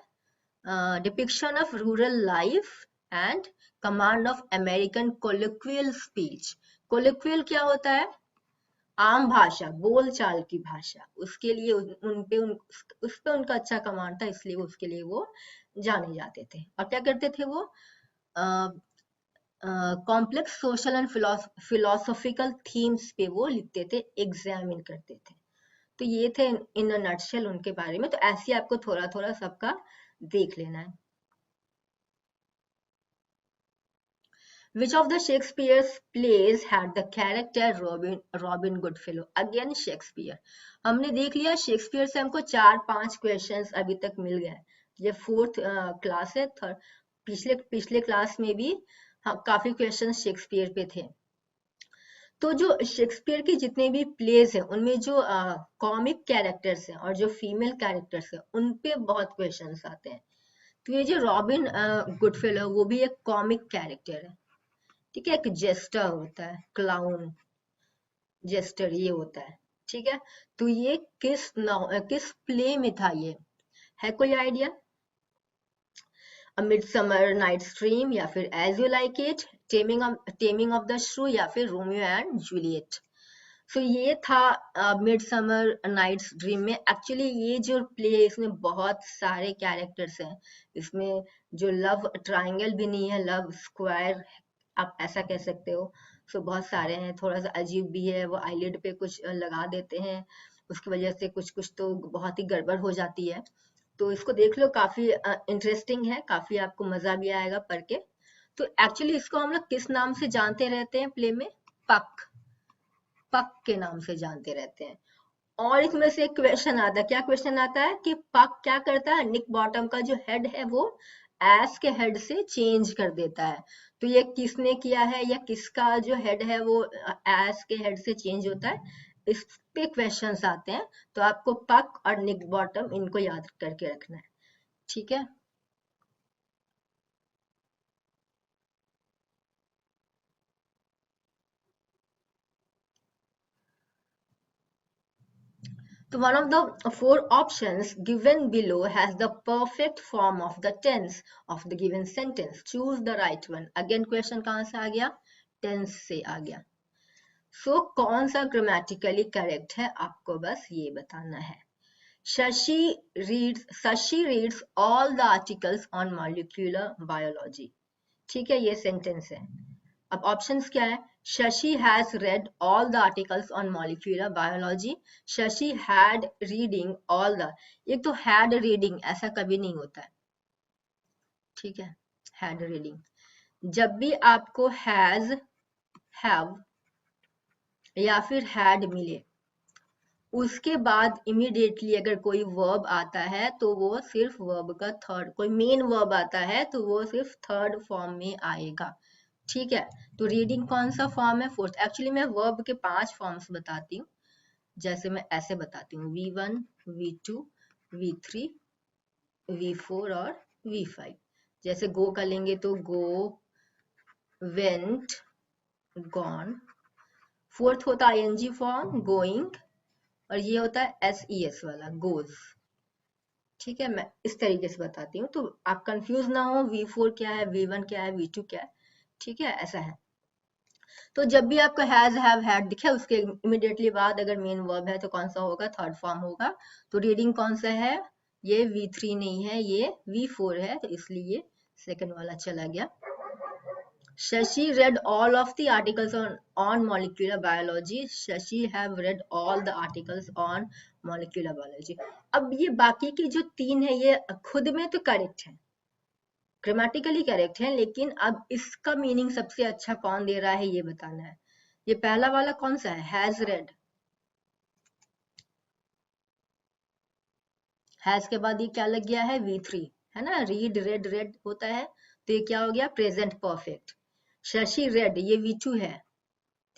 Depiction of rural life and command of American colloquial speech. Colloquial क्या होता है? आम भाषा, बोल चाल की भाषा। उसके लिए उस पे उनका अच्छा कमांड था, इसलिए उसके लिए वो जाने जाते थे। और क्या करते थे वो? Complex social and philosophical themes पे वो लिखते थे, एग्जामिन करते थे। तो ये थे इन अ नटशेल उनके बारे में। तो ऐसे आपको थोड़ा थोड़ा सबका देख लेना है। Which of the Shakespeare's plays had the character Robin Goodfellow? Again Shakespeare. हमने देख लिया शेक्सपियर से हमको 4-5 क्वेश्चंस अभी तक मिल गए। ये 4th क्लास है। पिछले क्लास में भी काफी क्वेश्चंस शेक्सपियर पे थे। तो जो शेक्सपियर की जितने भी प्लेज हैं उनमें जो कॉमिक कैरेक्टर्स हैं और जो फीमेल कैरेक्टर्स हैं उन पे बहुत क्वेश्चंस आते हैं। तो ये जो रॉबिन गुडफेलो वो भी एक कॉमिक कैरेक्टर है, ठीक है। एक जेस्टर होता है, क्लाउन जेस्टर ये होता है, ठीक है। तो ये किस प्ले में था? ये है कोई idea? A Midsummer Night's Dream, या फिर as you like it, taming of the shrew, या फिर रोमियो एंड जूलियट। सो ये था मिडसमर नाइट्स ड्रीम में। एक्चुअली ये जो प्ले है इसमें बहुत सारे कैरेक्टर्स हैं। इसमें जो लव ट्रायंगल भी नहीं है, लव स्क्वायर आप ऐसा कह सकते हो। सो बहुत सारे हैं, थोड़ा सा अजीब भी है। वो आईलिड पे कुछ लगा देते हैं, उसकी वजह से कुछ कुछ तो बहुत ही गड़बड़ हो जाती है। तो इसको देख लो, काफी इंटरेस्टिंग है, काफी आपको मजा भी आएगा पढ़ के। तो एक्चुअली इसको हम लोग किस नाम से जानते रहते हैं प्ले में? पक, पक के नाम से जानते रहते हैं। और इसमें से एक क्वेश्चन आता है, क्या क्वेश्चन आता है कि पक क्या करता है? निक बॉटम का जो हेड है वो एस के हेड से चेंज कर देता है। तो ये किसने किया है, या किसका जो हेड है वो एस के हेड से चेंज होता है? इस पे क्वेश्चंस आते हैं। तो आपको पक और निक बॉटम इनको याद करके रखना है, ठीक है। So one of the 4 options given below has the perfect form of the tense of the given sentence. Choose the right one. Again question कहाँ से आ गया? Tense से आ गया। So कौन सा grammatically correct है आपको बस ये बताना है। Shashi reads all the articles on molecular biology. ठीक है, ये sentence है। अब ऑप्शंस क्या है? Shashi has read all the articles on molecular biology, Shashi had reading all the. एक तो हैड रीडिंग ऐसा कभी नहीं होता है, ठीक है। हैड रीडिंग जब भी आपको हैज, हैव या फिर हैड मिले, उसके बाद इमीडिएटली अगर कोई वर्ब आता है तो वो सिर्फ वर्ब का थर्ड, कोई मेन वर्ब आता है तो वो सिर्फ थर्ड फॉर्म में आएगा, ठीक है। तो रीडिंग कौन सा फॉर्म है? 4th। एक्चुअली मैं वर्ब के 5 फॉर्म्स बताती हूँ। जैसे मैं ऐसे बताती हूँ, V1, V2, V3, V4 और V5। जैसे गो का लेंगे तो गो, वेंट, गॉन। 4th होता है ING फॉर्म, गोइंग। और ये होता है SES वाला, गोज, ठीक है। मैं इस तरीके से बताती हूँ तो आप कंफ्यूज ना हो, V4 क्या है, V1 क्या है, V2 क्या है, ठीक है, ऐसा है। तो जब भी आपको हैज, हैव, हैड दिखे उसके इमीडिएटली बाद अगर मेन वर्ब है तो कौन सा होगा? थर्ड फॉर्म होगा। तो रीडिंग कौन सा है? ये V3 नहीं है, ये V4 है, तो इसलिए सेकंड वाला चला गया। Shashi read all of the articles on molecular biology. Shashi have read all the articles on molecular biology. अब ये बाकी की जो 3 है ये खुद में तो करेक्ट है, ग्रामेटिकली करेक्ट है, लेकिन अब इसका मीनिंग सबसे अच्छा कौन दे रहा है ये बताना है। ये पहला वाला कौन सा है? Has red. हैज के बाद ये क्या लग गया है? V3 है ना, रीड, रेड, रेड होता है, तो ये क्या हो गया? Present perfect. शशि रेड, ये V2 है,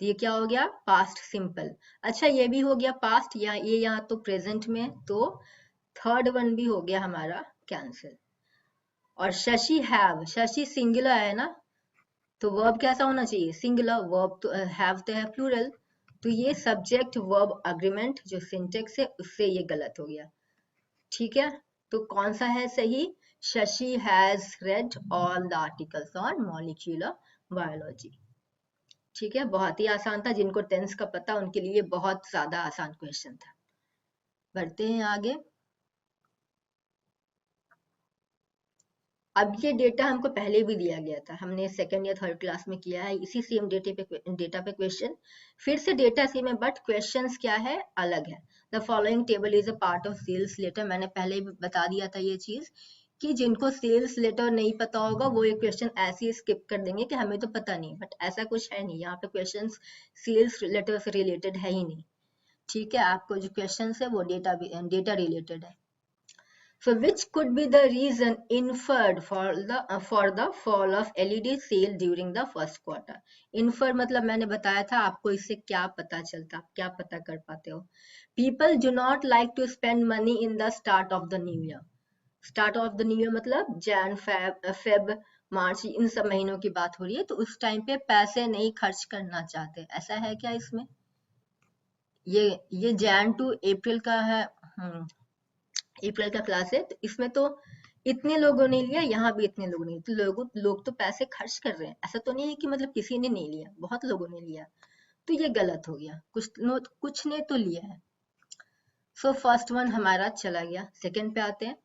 तो ये क्या हो गया? Past simple. अच्छा ये भी हो गया पास्ट, या ये यहाँ तो प्रेजेंट में, तो थर्ड वन भी हो गया हमारा कैंसिल। और शशि हैव, शशि सिंगुलर है ना, तो वर्ब कैसा होना चाहिए? सिंगुलर। वर्ब तो हैव तो है प्लूरल, तो ये सब्जेक्ट वर्ब अग्रीमेंट जो सिंटेक्स है उससे ये गलत हो गया, ठीक है। तो कौन सा है सही? Shashi has read all the articles on molecular biology. ठीक है, बहुत ही आसान था, जिनको टेंस का पता उनके लिए बहुत ज्यादा आसान क्वेश्चन था। बढ़ते हैं आगे। अब ये डेटा हमको पहले भी दिया गया था, हमने सेकंड या थर्ड क्लास में किया है इसी सेम डेटा पे क्वेश्चन, फिर से डेटा सेम है बट क्वेश्चंस क्या है, अलग है। The following table is a part of sales letter, मैंने पहले भी बता दिया था ये चीज कि जिनको सेल्स लेटर नहीं पता होगा वो ये क्वेश्चन ऐसे ही स्किप कर देंगे कि हमें तो पता नहीं, बट ऐसा कुछ है नहीं, यहाँ पे क्वेश्चन सेल्स लेटर से रिलेटेड है ही नहीं। ठीक है, आपको जो क्वेश्चन है वो डेटा रिलेटेड है। So which could be the reason inferred for the fall of LED sale during the first quarter? Infer मतलब मैंने बताया था आपको इससे क्या पता चलता, आप क्या पता कर पाते हो। People do not like to spend money in the start of the new year. Start of the new year मतलब Jan, Feb, मार्च, इन सब महीनों की बात हो रही है, तो उस टाइम पे पैसे नहीं खर्च करना चाहते, ऐसा है क्या इसमें? ये जैन टू अप्रैल का है, अप्रैल का क्लास है, तो इसमें तो इतने लोगों ने लिया, यहाँ भी इतने लोगों ने, तो लोग तो पैसे खर्च कर रहे हैं, ऐसा तो नहीं है कि मतलब किसी ने नहीं लिया, बहुत लोगों ने लिया, तो ये गलत हो गया, कुछ ने तो लिया है। सो फर्स्ट वन हमारा चला गया। सेकंड पे आते हैं,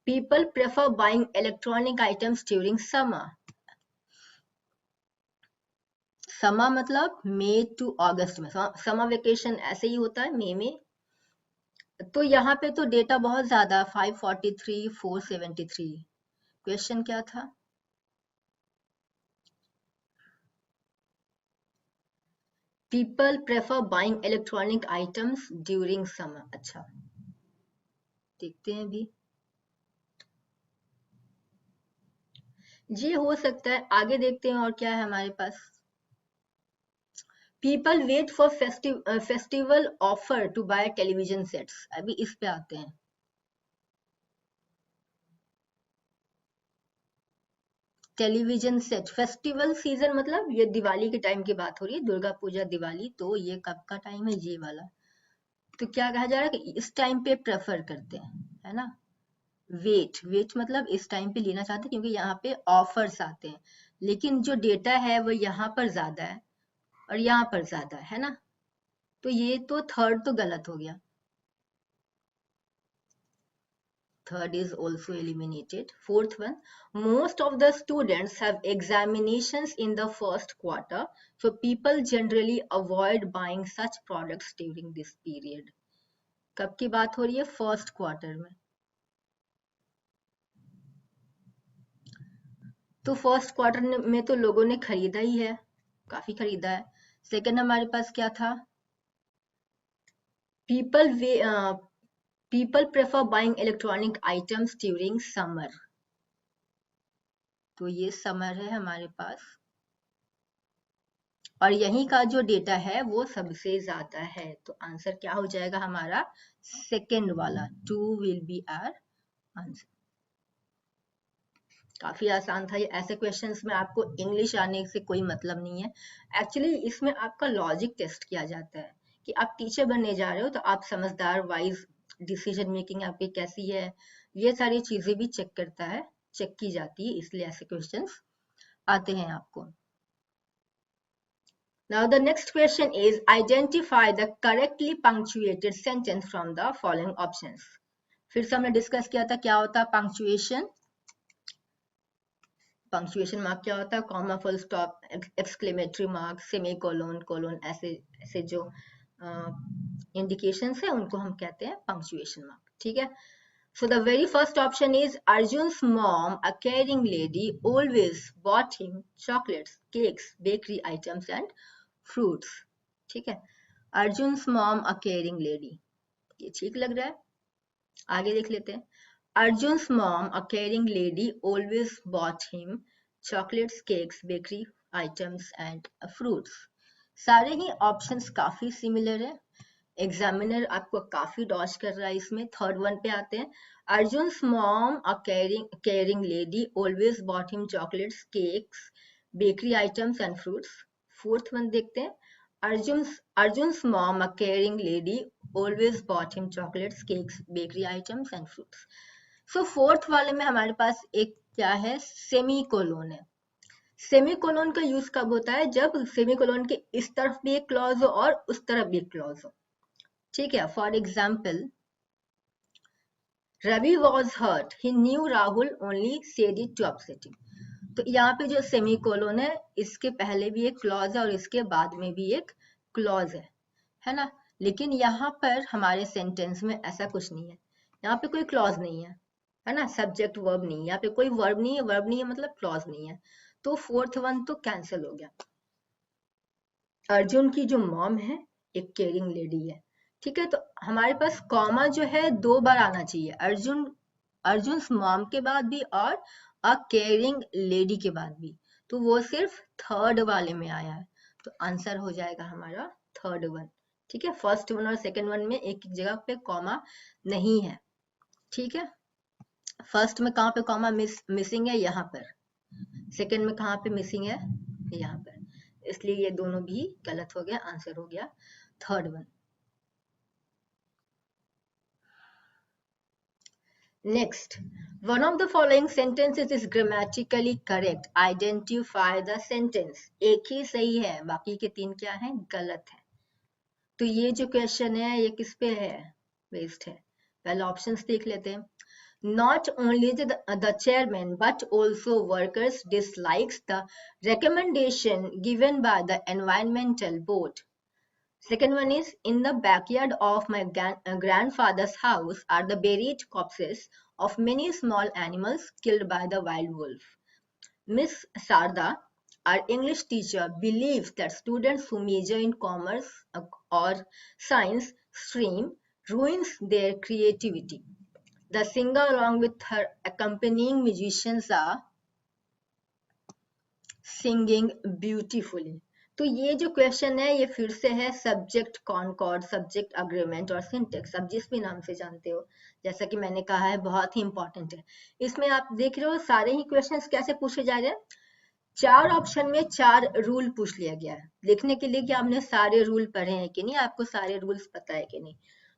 people prefer buying electronic items during summer. Summer मतलब मई टू अगस्त में, समर वेकेशन ऐसे ही होता है मई में, तो यहाँ पे तो डेटा बहुत ज्यादा, 543, 473। क्वेश्चन क्या था? People prefer buying electronic items during summer. अच्छा, देखते हैं अभी, ये हो सकता है, आगे देखते हैं और क्या है हमारे पास। People wait for festival offer to buy television sets, अभी इस पे आते हैं। टेलीविजन सेट, फेस्टिवल सीजन मतलब ये दिवाली के टाइम की बात हो रही है, दुर्गा पूजा दिवाली, तो ये कब का टाइम है, ये वाला। तो क्या कहा जा रहा है कि इस टाइम पे प्रेफर करते हैं, है ना। वेट मतलब इस टाइम पे लेना चाहते हैं क्योंकि यहाँ पे ऑफर्स आते हैं, लेकिन जो डेटा है वो यहाँ पर ज्यादा है और यहाँ पर ज्यादा है ना, तो ये तो थर्ड तो गलत हो गया, third is also eliminated. Fourth one, most of the students have examinations in the first quarter, so people generally avoid buying such products during this period. कब की बात हो रही है? फर्स्ट क्वार्टर में, तो फर्स्ट क्वार्टर में तो लोगों ने खरीदा ही है, काफी खरीदा है। सेकंड हमारे पास क्या था? People people prefer buying electronic items during summer, तो ये समर है हमारे पास, और यहीं का जो डेटा है वो सबसे ज्यादा है, तो आंसर क्या हो जाएगा हमारा? सेकंड वाला, 2 विल बी आवर आंसर। काफी आसान था ये, ऐसे क्वेश्चंस में आपको इंग्लिश आने से कोई मतलब नहीं है, एक्चुअली इसमें आपका लॉजिक टेस्ट किया जाता है कि आप टीचर बनने जा रहे हो, तो आप समझदार, वाइज, डिसीजन मेकिंग आपकी कैसी है, ये सारी चीजें भी चेक की जाती है, इसलिए ऐसे क्वेश्चंस आते हैं आपको। Now the next question is identify the correctly punctuated sentence from the following options. फिर से हमने डिस्कस किया था क्या होता है पंक्चुएशन। पंक्चुएशन मार्क क्या होता है? Comma, full stop, exclamatory mark, semicolon, colon, ऐसे जो इंडिकेशंस है उनको हम कहते हैं पंक्चुएशन मार्क। ठीक है, so the very first option is Arjun's mom, a caring lady, always bought him chocolates, cakes, bakery items and fruits. ठीक है, Arjun's mom, a caring lady, ये ठीक लग रहा है, आगे देख लेते हैं। Arjun's mom, a caring lady, always bought him chocolates, cakes, bakery items and fruits. सारे ही ऑप्शंस काफी सिमिलर है, एग्जामिनर आपको काफी डॉज कर रहा है इसमें। थर्ड वन पे आते हैं, Arjun's mom, a caring lady, always bought him chocolates, cakes, bakery items and fruits. Fourth one देखते हैं, Arjun's mom, a caring lady, always bought him chocolates, cakes, bakery items and fruits. So fourth वाले में हमारे पास एक क्या है, semi colon है। Semi colon का यूज कब होता है, जब सेमी कोलोन के इस तरफ भी एक क्लॉज हो और उस तरफ भी एक क्लॉज हो। ठीक है, for example Ravi was hurt, he knew Rahul only said it to upset him. तो यहाँ पे जो सेमी कोलोन है, इसके पहले भी एक क्लॉज है और इसके बाद में भी एक क्लॉज है ना। लेकिन यहाँ पर हमारे सेंटेंस में ऐसा कुछ नहीं है, यहाँ पे कोई क्लॉज नहीं है ना, सब्जेक्ट वर्ब नहीं है, यहाँ पे कोई वर्ब नहीं है, वर्ब नहीं है मतलब क्लॉज नहीं है। तो फोर्थ वन तो कैंसिल हो गया। अर्जुन की जो मॉम है एक केयरिंग लेडी है। ठीक है, तो हमारे पास कॉमा जो है 2 बार आना चाहिए, अर्जुन मॉम के बाद भी और अ केयरिंग लेडी के बाद भी। तो वो सिर्फ थर्ड वाले में आया है, तो आंसर हो जाएगा हमारा थर्ड वन। ठीक है, फर्स्ट वन और सेकंड वन में एक एक जगह पे कॉमा नहीं है। ठीक है, फर्स्ट में कहाँ पे कॉमा मिसिंग है, यहाँ पर। सेकंड में कहाँ पे मिसिंग है, यहाँ पर। इसलिए ये दोनों भी गलत हो गया, आंसर हो गया third one. Next, one of the following sentences is grammatically correct, identify the sentence। एक ही सही है, बाकी के 3 क्या हैं, गलत है। तो ये जो क्वेश्चन है ये किस पे है, बेस्ड है। पहले ऑप्शंस देख लेते हैं। Not only the chairman but also workers dislikes the recommendation given by the environmental board. Second one is, in the backyard of my grandfather's house are the buried corpses of many small animals killed by the wild wolf. Miss Sarda, our English teacher, believes that students who major in commerce or science stream ruins their creativity. The singer along with her accompanying musicians are singing beautifully। तो ये जो question है ये फिर से है subject concord, subject agreement और syntax, अब जिस भी नाम से जानते हो। जैसा कि मैंने कहा है बहुत ही इंपॉर्टेंट है। इसमें आप देख रहे हो सारे ही क्वेश्चंस कैसे पूछे जा रहे हैं, 4 ऑप्शन में 4 रूल पूछ लिया गया है, देखने के लिए कि आपने सारे रूल पढ़े हैं कि नहीं, आपको सारे रूल्स पता है कि नहीं।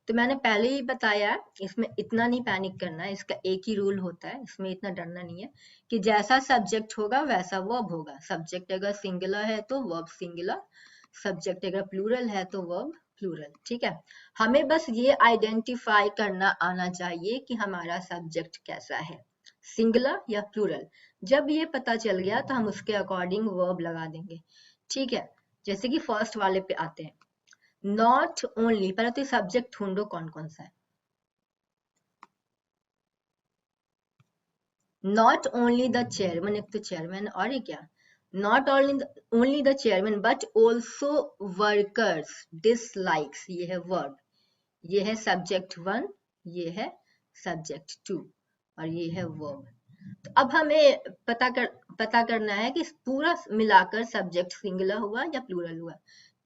तो मैंने पहले ही बताया इसमें इतना नहीं पैनिक करना है, इसका एक ही रूल होता है, इसमें इतना डरना नहीं है कि जैसा सब्जेक्ट होगा वैसा वर्ब होगा। सब्जेक्ट अगर सिंगुलर है तो वर्ब सिंगुलर, सब्जेक्ट अगर प्लूरल है तो वर्ब प्लूरल। ठीक है, हमें बस ये आइडेंटिफाई करना आना चाहिए कि हमारा सब्जेक्ट कैसा है, सिंगुलर या प्लूरल। जब ये पता चल गया तो हम उसके अकॉर्डिंग वर्ब लगा देंगे। ठीक है, जैसे कि फर्स्ट वाले पे आते हैं, नॉट ओनली। पहले तो सब्जेक्ट ढूंढो कौन कौन सा है। नॉट ओनली द चेयरमैन, एक तो चेयरमैन और ये क्या, not only the chairman but also workers dislikes, ये है वर्ब, ये है सब्जेक्ट 1, ये है सब्जेक्ट 2 और ये है वर्ब। तो अब हमें पता करना है कि पूरा मिलाकर सब्जेक्ट सिंगुलर हुआ या प्लूरल हुआ।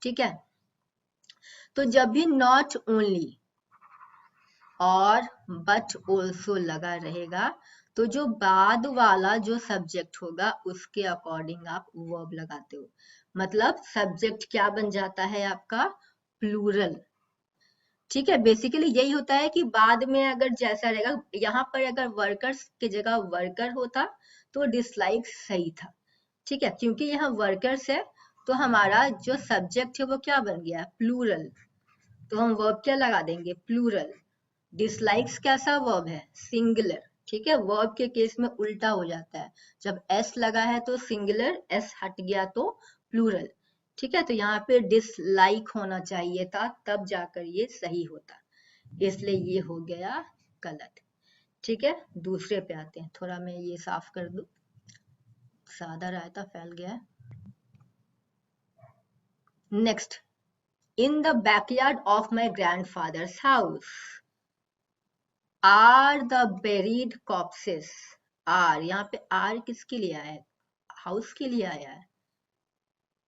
ठीक है, तो जब भी नॉट ओनली और बट ऑल्सो लगा रहेगा तो जो बाद वाला जो सब्जेक्ट होगा उसके अकॉर्डिंग आप वर्ब लगाते हो। मतलब सब्जेक्ट क्या बन जाता है आपका, प्लूरल। ठीक है, बेसिकली यही होता है कि बाद में अगर जैसा रहेगा, यहाँ पर अगर वर्कर्स की जगह वर्कर होता तो डिसलाइक सही था। ठीक है, क्योंकि यहाँ वर्कर्स है तो हमारा जो सब्जेक्ट है वो क्या बन गया, प्लूरल। तो हम वर्ब क्या लगा देंगे, प्लूरल। डिसलाइक्स कैसा वर्ब है, सिंगुलर। ठीक है, वर्ब के केस में उल्टा हो जाता है, जब एस लगा है तो सिंगुलर, एस हट गया तो प्लूरल। ठीक है, तो यहाँ पे डिसलाइक होना चाहिए था तब जाकर ये सही होता, इसलिए ये हो गया गलत। ठीक है, दूसरे पे आते हैं, थोड़ा मैं ये साफ कर दूं, सादा रायता फैल गया है। Next, in the backyard of my grandfather's house are the buried corpses. Are, यहाँ पे आर किसके लिए आया है, हाउस के लिए आया है।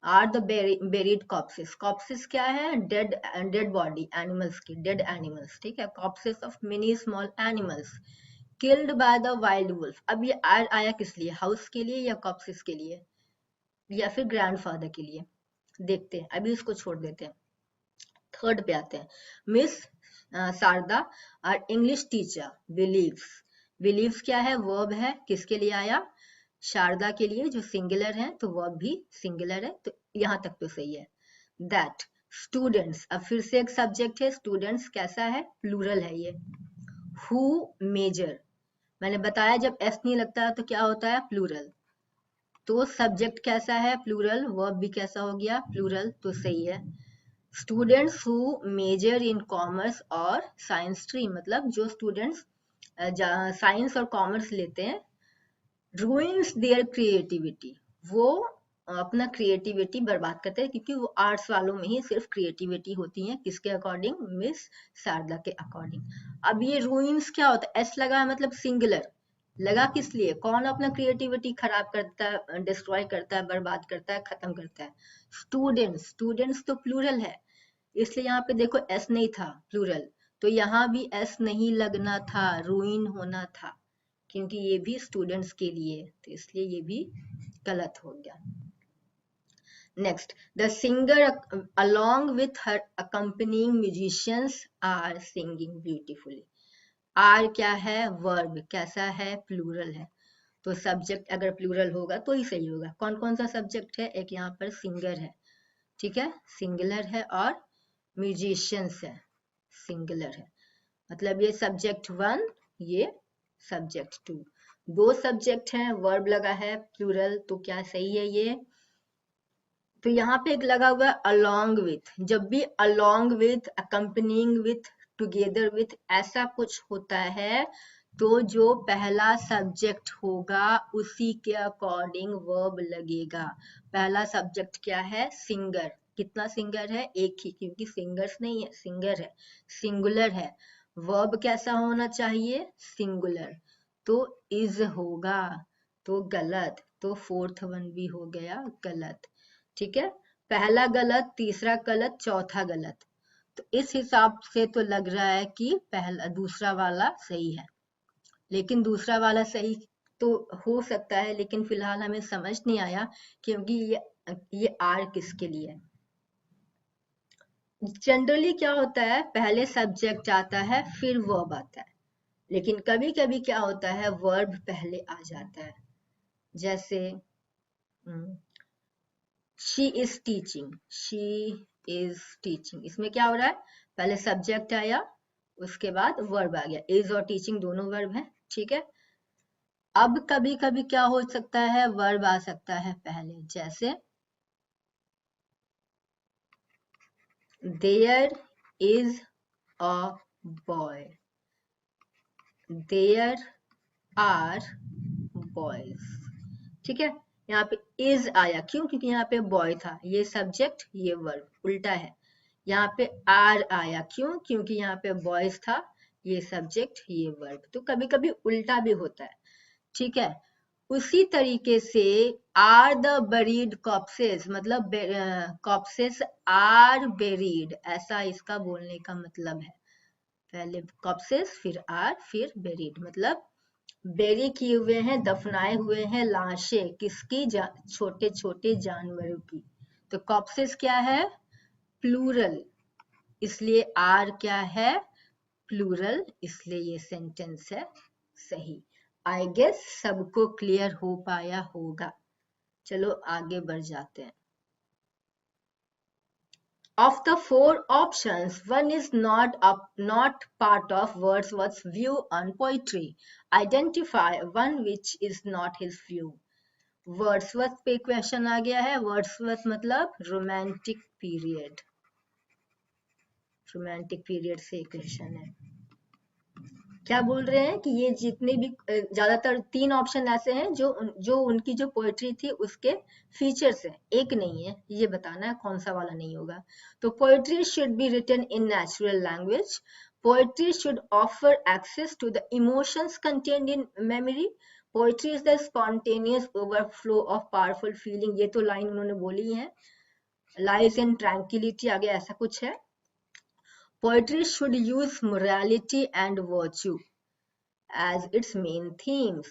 Are the buried corpses, corpses क्या है, डेड बॉडी, एनिमल्स की, डेड एनिमल्स। ठीक है, corpses of many small animals killed by the wild wolf. अब ये आर आया किस लिए, हाउस के लिए या कॉप्सेस के लिए या फिर ग्रैंडफादर के लिए, देखते हैं, अभी इसको छोड़ देते हैं। थर्ड पे आते हैं, Miss Sharda our English teacher believes. Believes क्या है, वर्ब है, किसके लिए आया, शारदा के लिए जो सिंगुलर है, तो वर्ब भी सिंगुलर है, तो यहाँ तक तो सही है। दैट स्टूडेंट्स, अब फिर से एक सब्जेक्ट है, स्टूडेंट्स कैसा है, प्लूरल है ये। हु मेजर, मैंने बताया जब एस नहीं लगता तो क्या होता है, प्लूरल। तो सब्जेक्ट कैसा है, प्लूरल, वर्ब भी कैसा हो गया, प्लूरल, तो सही है। Students who major in commerce और साइंस स्ट्रीम, मतलब जो स्टूडेंट्स साइंस और कॉमर्स लेते हैं, ruins their creativity, वो अपना क्रिएटिविटी बर्बाद करते हैं, क्योंकि वो आर्ट्स वालों में ही सिर्फ क्रिएटिविटी होती है, किसके अकॉर्डिंग, मिस शारदा के अकॉर्डिंग। अब ये रूइंस क्या होता है, एस लगा है मतलब सिंगुलर, लगा किस लिए, कौन अपना क्रिएटिविटी खराब करता है, डिस्ट्रॉय करता है, बर्बाद करता है, खत्म करता है, स्टूडेंट्स, स्टूडेंट्स तो प्लूरल है, इसलिए यहाँ पे देखो एस नहीं था, प्लूरल, तो यहाँ भी एस नहीं लगना था, रूइन होना था, क्योंकि ये भी स्टूडेंट्स के लिए, तो इसलिए ये भी गलत हो गया। Next, the singer along with her accompanying musicians are singing beautifully, are क्या है, वर्ब, कैसा है, प्लूरल है, तो सब्जेक्ट अगर प्लूरल होगा तो ही सही होगा। कौन कौन सा सब्जेक्ट है, एक यहाँ पर सिंगर है, ठीक है, सिंगुलर है, और म्यूजिशियंस है, सिंगुलर है, मतलब ये सब्जेक्ट 1, ये सब्जेक्ट 2, दो सब्जेक्ट हैं, वर्ब लगा है प्लूरल, तो क्या सही है ये। तो यहाँ पे एक लगा हुआ है along with, जब भी along with, accompanying with, together with ऐसा कुछ होता है, तो जो पहला सब्जेक्ट होगा उसी के अकॉर्डिंग वर्ब लगेगा। पहला सब्जेक्ट क्या है, सिंगर, कितना सिंगर है, एक ही, क्योंकि सिंगर्स नहीं है, सिंगर है, सिंगुलर है, वर्ब कैसा होना चाहिए, सिंगुलर, तो इज होगा, तो गलत, तो फोर्थ वन भी हो गया गलत, ठीक है, पहला गलत, तीसरा गलत, चौथा गलत, तो इस हिसाब से तो लग रहा है कि पहला दूसरा वाला सही है, लेकिन दूसरा वाला सही तो हो सकता है, लेकिन फिलहाल हमें समझ नहीं आया, क्योंकि ये आर किसके लिए है। जनरली क्या होता है, पहले सब्जेक्ट आता है फिर वर्ब आता है, लेकिन कभी कभी क्या होता है, वर्ब पहले आ जाता है, जैसे she is teaching, she is teaching, इसमें क्या हो रहा है, पहले सब्जेक्ट आया, उसके बाद वर्ब आ गया, इज और टीचिंग दोनों वर्ब है, ठीक है। अब कभी कभी क्या हो सकता है, वर्ब आ सकता है पहले, जैसे there is a boy, there are boys, ठीक है, यहाँ पे इज आया, क्यों, क्योंकि यहाँ पे बॉय था, ये सब्जेक्ट ये वर्ब, उल्टा है, यहाँ पे आर आया, क्यों, क्योंकि यहाँ पे बॉयज था, ये सब्जेक्ट ये वर्ब, तो कभी कभी उल्टा भी होता है, ठीक है। उसी तरीके से आर द बरीड कॉप्सेस, मतलब कॉप्सेस आर बेरीड, ऐसा इसका बोलने का मतलब है, पहले कॉप्सेस फिर आर फिर बेरीड, मतलब बेरी किए हुए हैं, दफनाए हुए हैं लाशें, किसकी, छोटे छोटे जानवरों की, तो कॉप्सेस क्या है, प्लूरल, इसलिए आर क्या है, प्लूरल, इसलिए ये सेंटेंस है सही। आई गेस सबको क्लियर हो पाया होगा, चलो आगे बढ़ जाते हैं। Of the four options, one is not part of Wordsworth's view on poetry. Identify one which is not his view. Wordsworth पे क्वेश्चन आ गया है, वर्ड्सवर्थ मतलब रोमांटिक पीरियड, रोमांटिक पीरियड से क्वेश्चन है, क्या बोल रहे हैं कि ये जितने भी ज्यादातर 3 ऑप्शन ऐसे हैं जो उनकी जो पोएट्री थी उसके फीचर्स हैं, एक नहीं है, ये बताना है कौन सा वाला नहीं होगा। तो poetry should be written in natural language, poetry should offer access to the emotions contained in memory, poetry is the spontaneous overflow of powerful feeling, ये तो लाइन उन्होंने बोली है, लाइज इन ट्रैंक्विलिटी, आगे ऐसा कुछ है। Poetry should use morality and virtue as its main themes.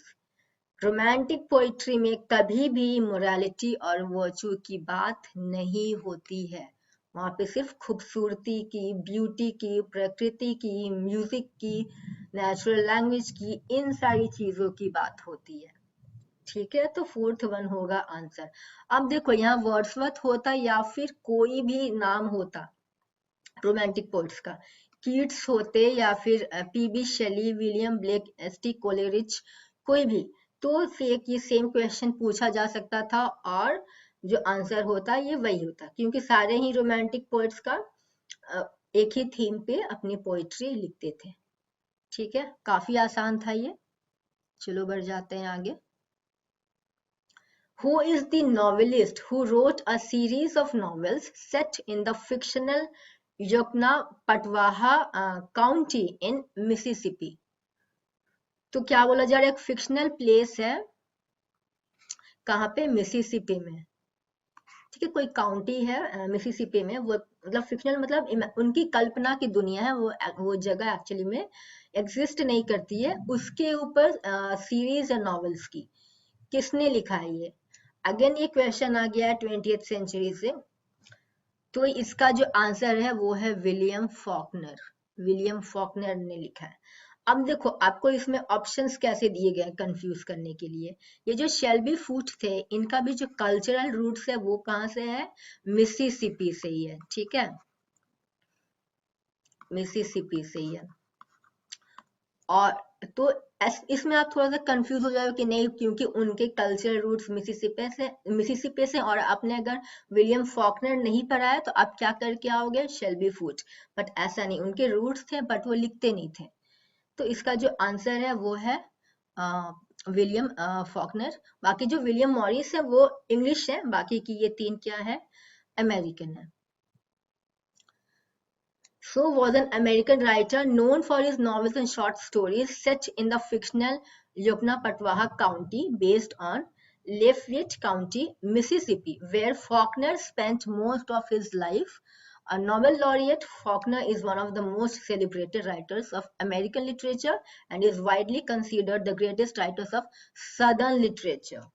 Romantic poetry में कभी भी मोरालिटी और वर्चू की बात नहीं होती है, वहां पे सिर्फ खूबसूरती की, ब्यूटी की, प्रकृति की, म्यूजिक की, नेचुरल लैंग्वेज की, इन सारी चीजों की बात होती है। ठीक है, तो फोर्थ वन होगा आंसर। अब देखो यहाँ वर्ड्सवर्थ होता या फिर कोई भी नाम होता रोमांटिक पोइट्स का, कीट्स होते या फिर पीबी शेली, विलियम ब्लेक, एसटी कोलेरिच, कोई भी, तो फेक ये सेम क्वेश्चन पूछा जा सकता था और जो आंसर होता ये वही होता, क्योंकि सारे ही रोमांटिक पोइट्स का एक ही थीम पे अपनी पोइट्री लिखते थे। ठीक है, काफी आसान था ये। चलो बढ़ जाते हैं आगे। Who is the novelist who wrote a series of novels set in the fictional Yoknapatawha County in Mississippi? तो क्या बोला जा रहा है, एक फिक्शनल प्लेस है, कहाँ पे, मिसिसिपी में। ठीक है, कोई काउंटी है मिसिसिपी में, वो मतलब फिक्शनल मतलब उनकी कल्पना की दुनिया है, वो जगह एक्चुअली में एग्जिस्ट नहीं करती है, उसके ऊपर सीरीज है नॉवेल्स की। किसने लिखा है ये? अगेन ये क्वेश्चन आ गया है 20th सेंचुरी से, तो इसका जो आंसर है वो है विलियम फॉकनर। विलियम फॉकनर ने लिखा है। अब देखो आपको इसमें ऑप्शंस कैसे दिए गए कंफ्यूज करने के लिए। ये जो शेल्बी फूट थे, इनका भी जो कल्चरल रूट्स है वो कहाँ से है, मिसिसिपी से ही है। ठीक है, मिसिसिपी से ही है। और तो इसमें आप थोड़ा सा कंफ्यूज हो जाओगे कि नहीं, क्योंकि उनके कल्चरल रूट्स मिसिसिपी से, और आपने अगर विलियम फॉकनर नहीं पढ़ा है तो आप क्या करके आओगे, शेल्बी फूट। बट ऐसा नहीं, उनके रूट्स थे बट वो लिखते नहीं थे। तो इसका जो आंसर है वो है विलियम फॉकनर। बाकी जो विलियम मॉरिस है वो इंग्लिश है, बाकी की ये तीन क्या है, अमेरिकन है। So was an American writer known for his novels and short stories set in the fictional Yoknapatawha County based on Lafayette County, Mississippi, where Faulkner spent most of his life. A Nobel laureate, Faulkner is one of the most celebrated writers of American literature and is widely considered the greatest writers of Southern literature.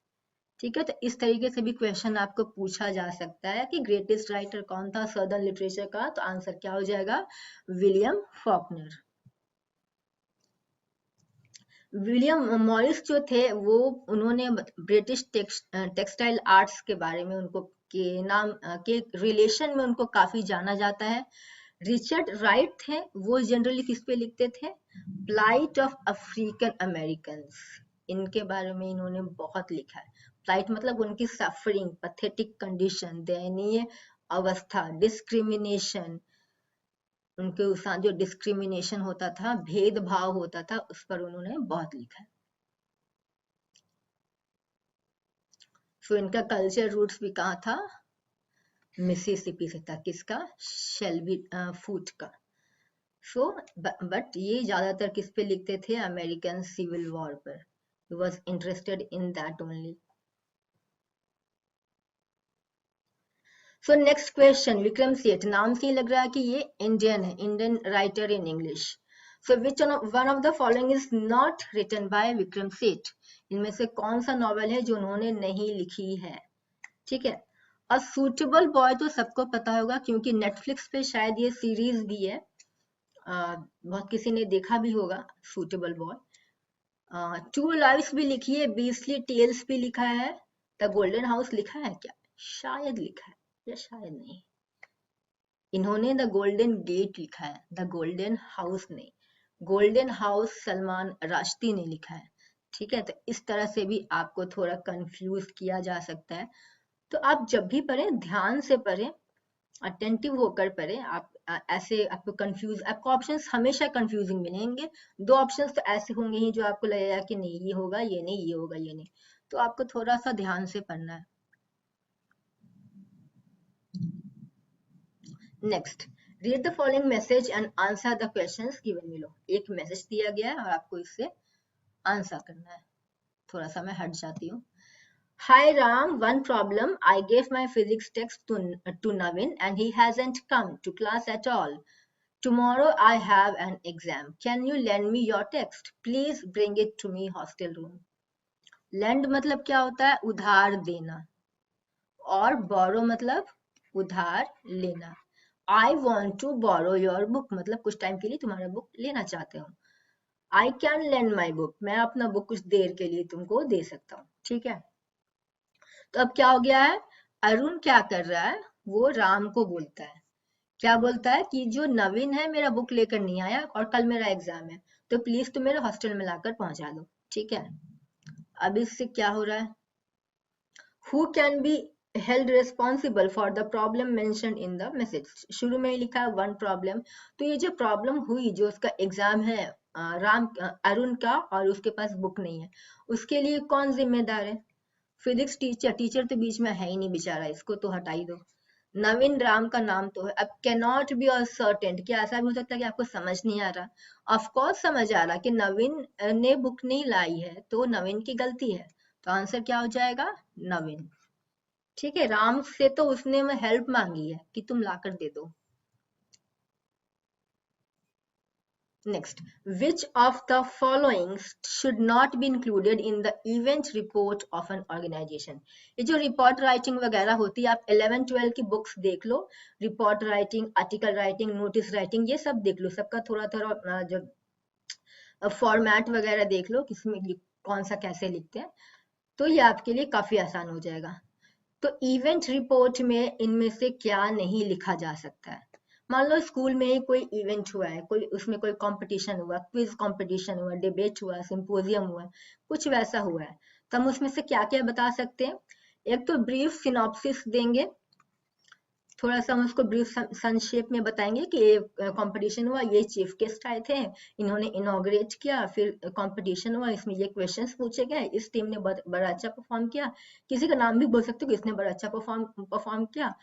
ठीक है, तो इस तरीके से भी question आपको पूछा जा सकता है कि ग्रेटेस्ट राइटर कौन था सदर्न लिटरेचर का, तो आंसर क्या हो जाएगा, विलियम फॉकनर। विलियम मॉरिस जो थे वो, उन्होंने ब्रिटिश टेक्सटाइल आर्ट्स के बारे में, उनको के नाम के रिलेशन में उनको काफी जाना जाता है। रिचर्ड राइट थे, वो जनरली किस पे लिखते थे, प्लाइट ऑफ अफ्रीकन अमेरिकन्स, इनके बारे में इन्होंने बहुत लिखा है। प्लाइट मतलब उनकी सफरिंग, पैथेटिक कंडीशन, दयनीय अवस्था, डिस्क्रिमिनेशन, उनके साथ जो डिस्क्रिमिनेशन होता था, भेदभाव होता था, उस पर उन्होंने बहुत लिखा है। तो इनका कल्चर रूट्स भी कहाँ था, मिसिसिपी से था, किसका, शेल्बी फूट का। सो बट ये ज्यादातर किस पे लिखते थे, अमेरिकन सिविल वॉर पर, he was interested in that only. So next question, Vikram Seth, नाम से ही लग रहा है कि ये इंडियन है, Indian writer in English. So which one of the following is not written by Vikram Seth, इनमें से कौन सा नॉवेल है जो उन्होंने नहीं लिखी है। ठीक है, अ सूटेबल बॉय तो सबको पता होगा, क्योंकि नेटफ्लिक्स पे शायद ये सीरीज भी है, बहुत किसी ने देखा भी होगा सूटेबल बॉय। टू लाइव्स भी लिखी है, बीस्ली टेल्स भी लिखा है, द गोल्डन हाउस लिखा है क्या, शायद लिखा है या शायद नहीं। इन्होंने द गोल्डन गेट लिखा है, द गोल्डन हाउस नहीं। गोल्डन हाउस सलमान राश्दी ने लिखा है। ठीक है, तो इस तरह से भी आपको थोड़ा कंफ्यूज किया जा सकता है। तो आप जब भी पढ़ें ध्यान से पढ़ें, अटेंटिव होकर पढ़ें। आप ऐसे आपको कंफ्यूज, आपको ऑप्शंस हमेशा कंफ्यूजिंग मिलेंगे। दो ऑप्शंस तो ऐसे होंगे ही जो आपको लगेगा कि नहीं ये होगा ये नहीं, ये होगा ये नहीं, तो आपको थोड़ा सा ध्यान से पढ़ना है। Next, read the following message and answer the questions given below. एक मैसेज दिया गया है और आपको इससे आंसर करना है। थोड़ा सा मैं हट जाती हूँ। Hi Ram, one problem. I gave my physics text to Navin and he hasn't come to class at all. Tomorrow I have an exam. Can you lend me your text? Please bring it to me hostel room. Lend मतलब क्या होता है, उधार देना, और borrow मतलब उधार लेना। I want to borrow your book मतलब कुछ टाइम के लिए तुम्हारा बुक लेना चाहते हो। I can lend my book, मैं अपना बुक कुछ देर के लिए तुमको दे सकता हूँ, ठीक है। तो अब क्या हो गया है, अरुण क्या कर रहा है, वो राम को बोलता है, क्या बोलता है कि जो नवीन है मेरा बुक लेकर नहीं आया और कल मेरा एग्जाम है, तो प्लीज तुम मेरे हॉस्टल में लाकर पहुंचा दो, ठीक है। अब इससे क्या हो रहा है, who can be held responsible for the problem mentioned in the message, शुरू में ही लिखा है वन प्रॉब्लम, तो ये जो प्रॉब्लम हुई, जो उसका एग्जाम है अरुण का, और उसके पास बुक नहीं है, उसके लिए कौन जिम्मेदार है, फिजिक्स टीचर, टीचर तो बीच में है ही नहीं बेचारा, इसको तो हटा ही दो। नवीन राम का नाम तो है, अब कैनॉट बी सर्टेन, क्या ऐसा भी हो सकता है कि आपको समझ नहीं आ रहा, ऑफ कोर्स समझ आ रहा कि नवीन ने बुक नहीं लाई है तो नवीन की गलती है, तो आंसर क्या हो जाएगा, नवीन, ठीक है। राम से तो उसने हेल्प मांगी है कि तुम लाकर दे दो। Next, which of the following should not be included in the event report of an organisation, ये जो रिपोर्ट राइटिंग वगैरह होती है, आप 11-12 की बुक्स देख लो, report writing, article writing, notice writing, ये सब देख लो, सबका थोड़ा थोड़ा जो फॉर्मेट वगैरह देख लो, किसमें कौन सा कैसे लिखते हैं, तो ये आपके लिए काफी आसान हो जाएगा। तो इवेंट रिपोर्ट में इनमें से क्या नहीं लिखा जा सकता है, मान लो स्कूल में ही कोई इवेंट हुआ है, कोई उसमें कोई कंपटीशन हुआ, क्विज कंपटीशन हुआ, डिबेट हुआ, सिंपोजियम हुआ, कुछ वैसा हुआ है, तो हम उसमें से क्या क्या बता सकते हैं, एक तो ब्रीफ सिनॉप्सिस देंगे, थोड़ा सा हम उसको ब्रीफ संक्षेप में बताएंगे कि ये कंपटीशन हुआ, ये चीफ गेस्ट आए थे, इन्होंने इनॉग्रेट किया, फिर कंपटीशन हुआ, इसमें ये क्वेश्चंस पूछे गए, इस टीम ने बड़ा अच्छा परफॉर्म किया, किसी का नाम भी बोल सकते हो कि इसने बड़ा अच्छा परफॉर्म किया।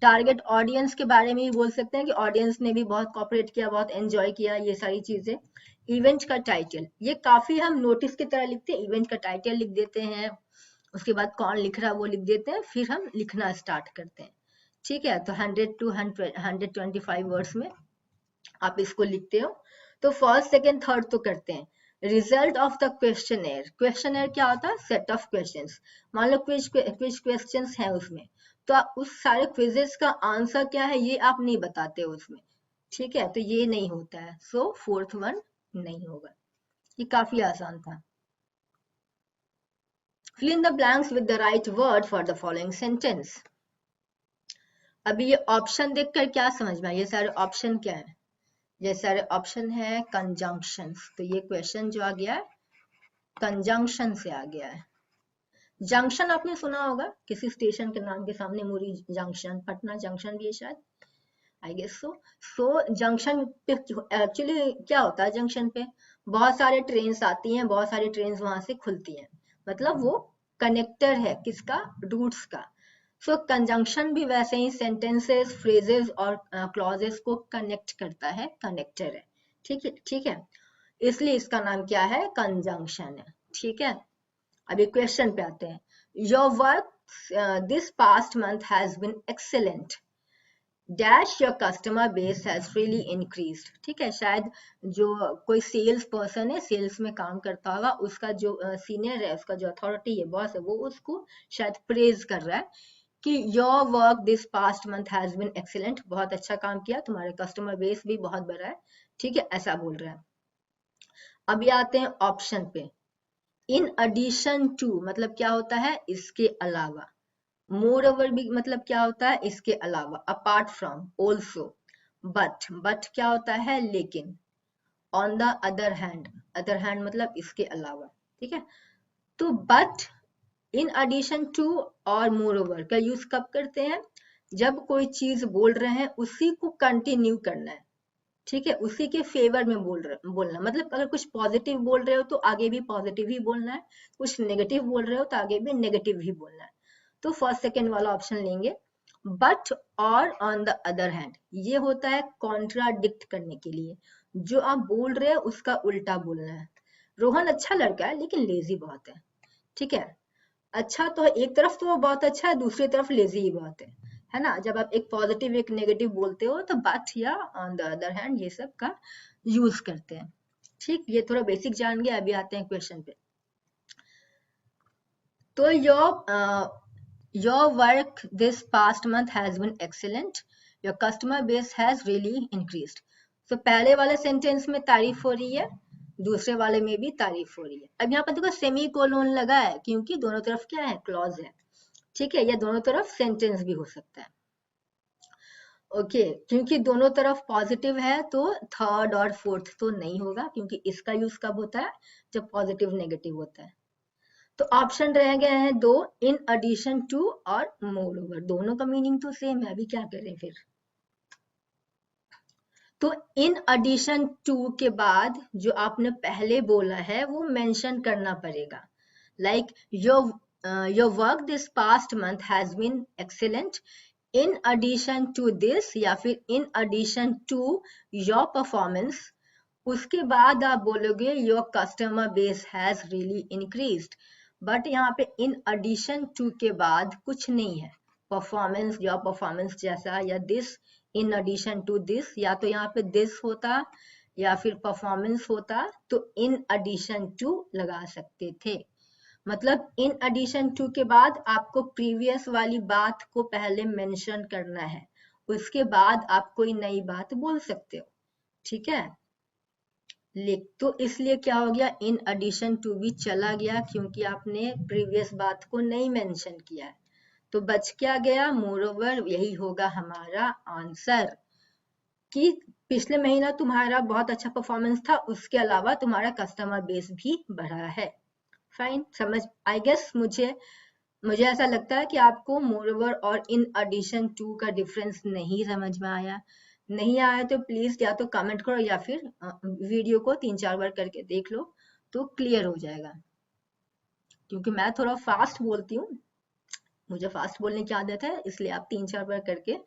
टारगेट ऑडियंस के बारे में भी बोल सकते हैं कि ऑडियंस ने भी बहुत कॉपरेट किया, बहुत एंजॉय किया, ये सारी चीजें। इवेंट का टाइटल, ये काफी हम नोटिस की तरह लिखते हैं, इवेंट का टाइटल लिख देते हैं, उसके बाद कौन लिख रहा है वो लिख देते हैं, फिर हम लिखना स्टार्ट करते हैं, ठीक है। तो 100 to 125 वर्ड्स में आप इसको लिखते हो। तो फर्स्ट सेकेंड थर्ड तो करते हैं। Result of the questionnaire, questionnaire क्या होता है, सेट ऑफ क्वेश्चंस, मान लो क्विज क्वेश्चंस हैं उसमें, तो आप उस सारे क्विजेस का आंसर क्या है ये आप नहीं बताते हो उसमें, ठीक है, तो ये नहीं होता है, सो फोर्थ वन नहीं होगा, ये काफी आसान था। Fill in the blanks with the right word for the following sentence. अभी ये ऑप्शन देखकर क्या समझ में आया, ये सारे ऑप्शन क्या है, ये सारे ऑप्शन है कंजंक्शंस, तो ये क्वेश्चन जो आ गया है कंजंक्शन से आ गया है। जंक्शन आपने सुना होगा, किसी स्टेशन के नाम के सामने मुरी जंक्शन, पटना जंक्शन भी है शायद, I guess so. So junction पे एक्चुअली क्या होता है, जंक्शन पे बहुत सारे ट्रेन आती हैं, बहुत सारी ट्रेन वहां से खुलती हैं, मतलब वो कनेक्टर है किसका, रूट्स का। सो कंजंक्शन भी वैसे ही सेंटेंसेस, फ्रेजेस और क्लॉजेस को कनेक्ट करता है, कनेक्टर है, ठीक है, ठीक है, इसलिए इसका नाम क्या है, कंजंक्शन है, ठीक है। अभी क्वेश्चन पे आते हैं, your work this past month has been excellent, dash your customer base has really increased, ठीक है, शायद जो कोई सेल्स पर्सन है, सेल्स में काम करता होगा, उसका जो सीनियर है, उसका जो अथॉरिटी है, बॉस है, वो उसको शायद प्रेज कर रहा है कि your work this past month has been excellent, बहुत अच्छा काम किया, तुम्हारे कस्टमर बेस भी बहुत बड़ा है, ठीक है, ऐसा बोल रहा है। अभी आते हैं ऑप्शन पे, इन एडिशन टू मतलब क्या होता है, इसके अलावा, मोर ओवर भी मतलब क्या होता है, इसके अलावा, अपार्ट फ्रॉम, ऑल्सो, बट क्या होता है, लेकिन, ऑन द अदर हैंड मतलब इसके अलावा, ठीक है। तो बट, इन एडिशन टू और मोर ओवर का यूज कब करते हैं, जब कोई चीज बोल रहे हैं उसी को कंटिन्यू करना है, ठीक है, उसी के फेवर में बोलना, मतलब अगर कुछ पॉजिटिव बोल रहे हो तो आगे भी पॉजिटिव ही बोलना है, कुछ नेगेटिव बोल रहे हो तो आगे भी नेगेटिव ही बोलना है, तो फर्स्ट सेकेंड वाला ऑप्शन लेंगे। बट और ऑन द अदर हैंड, ये होता है कॉन्ट्राडिक्ट करने के लिए, जो आप बोल रहे हो उसका उल्टा बोलना है। रोहन अच्छा लड़का है लेकिन लेजी बहुत है, ठीक है, अच्छा तो एक तरफ तो वो बहुत अच्छा है, दूसरी तरफ लेजी ही बहुत है ना, जब आप एक पॉजिटिव एक नेगेटिव बोलते हो तो बट या ऑन द अदर हैंड ये सब का यूज करते हैं, ठीक, ये थोड़ा बेसिक जान गया। अभी आते हैं क्वेश्चन पे, तो your work this past month has been excellent, your customer base has really increased, तो पहले वाले सेंटेंस में तारीफ हो रही है, दूसरे वाले में भी तारीफ हो रही है। अब यहाँ पर देखो सेमी कोलोन लगा है क्योंकि दोनों तरफ क्या है, क्लॉज है, ठीक है, या दोनों तरफ सेंटेंस भी हो सकता है। ओके, क्योंकि दोनों तरफ पॉजिटिव है तो थर्ड और फोर्थ तो नहीं होगा, क्योंकि इसका यूज कब होता है, जब पॉजिटिव नेगेटिव होता है। तो ऑप्शन रह गए हैं दो, इन एडिशन टू और मोर ओवर। दोनों का मीनिंग तो सेम है, अभी क्या करें फिर। तो इन एडिशन टू के बाद जो आपने पहले बोला है वो मेंशन करना पड़ेगा, like your work this past month has been excellent, in addition to this, या फिर in addition to your performance. उसके बाद आप बोलोगे your customer base has really increased. But यहाँ पे इन एडिशन टू के बाद कुछ नहीं है, परफॉर्मेंस, योर परफॉर्मेंस जैसा, या this in addition to this, या तो यहाँ पे दिस होता या फिर परफॉर्मेंस होता, तो इन एडिशन टू लगा सकते थे। मतलब इन एडिशन टू के बाद आपको प्रीवियस वाली बात को पहले मेंशन करना है, उसके बाद आप कोई नई बात बोल सकते हो, ठीक है। तो इसलिए क्या हो गया, इन एडिशन टू भी चला गया क्योंकि आपने प्रीवियस बात को नहीं मेंशन किया है। तो बच क्या गया, मोरओवर। यही होगा हमारा आंसर कि पिछले महीना तुम्हारा बहुत अच्छा परफॉर्मेंस था, उसके अलावा तुम्हारा कस्टमर बेस भी बढ़ा है। फाइन, समझ, आई गेस मुझे ऐसा लगता है कि आपको मोरओवर और इन एडिशन टू का डिफरेंस नहीं समझ में आया। नहीं आया तो प्लीज या तो कमेंट करो या फिर वीडियो को 3-4 बार करके देख लो तो क्लियर हो जाएगा, क्योंकि मैं थोड़ा फास्ट बोलती हूँ, मुझे फास्ट बोलने की आदत है, इसलिए आप 3-4 बार करके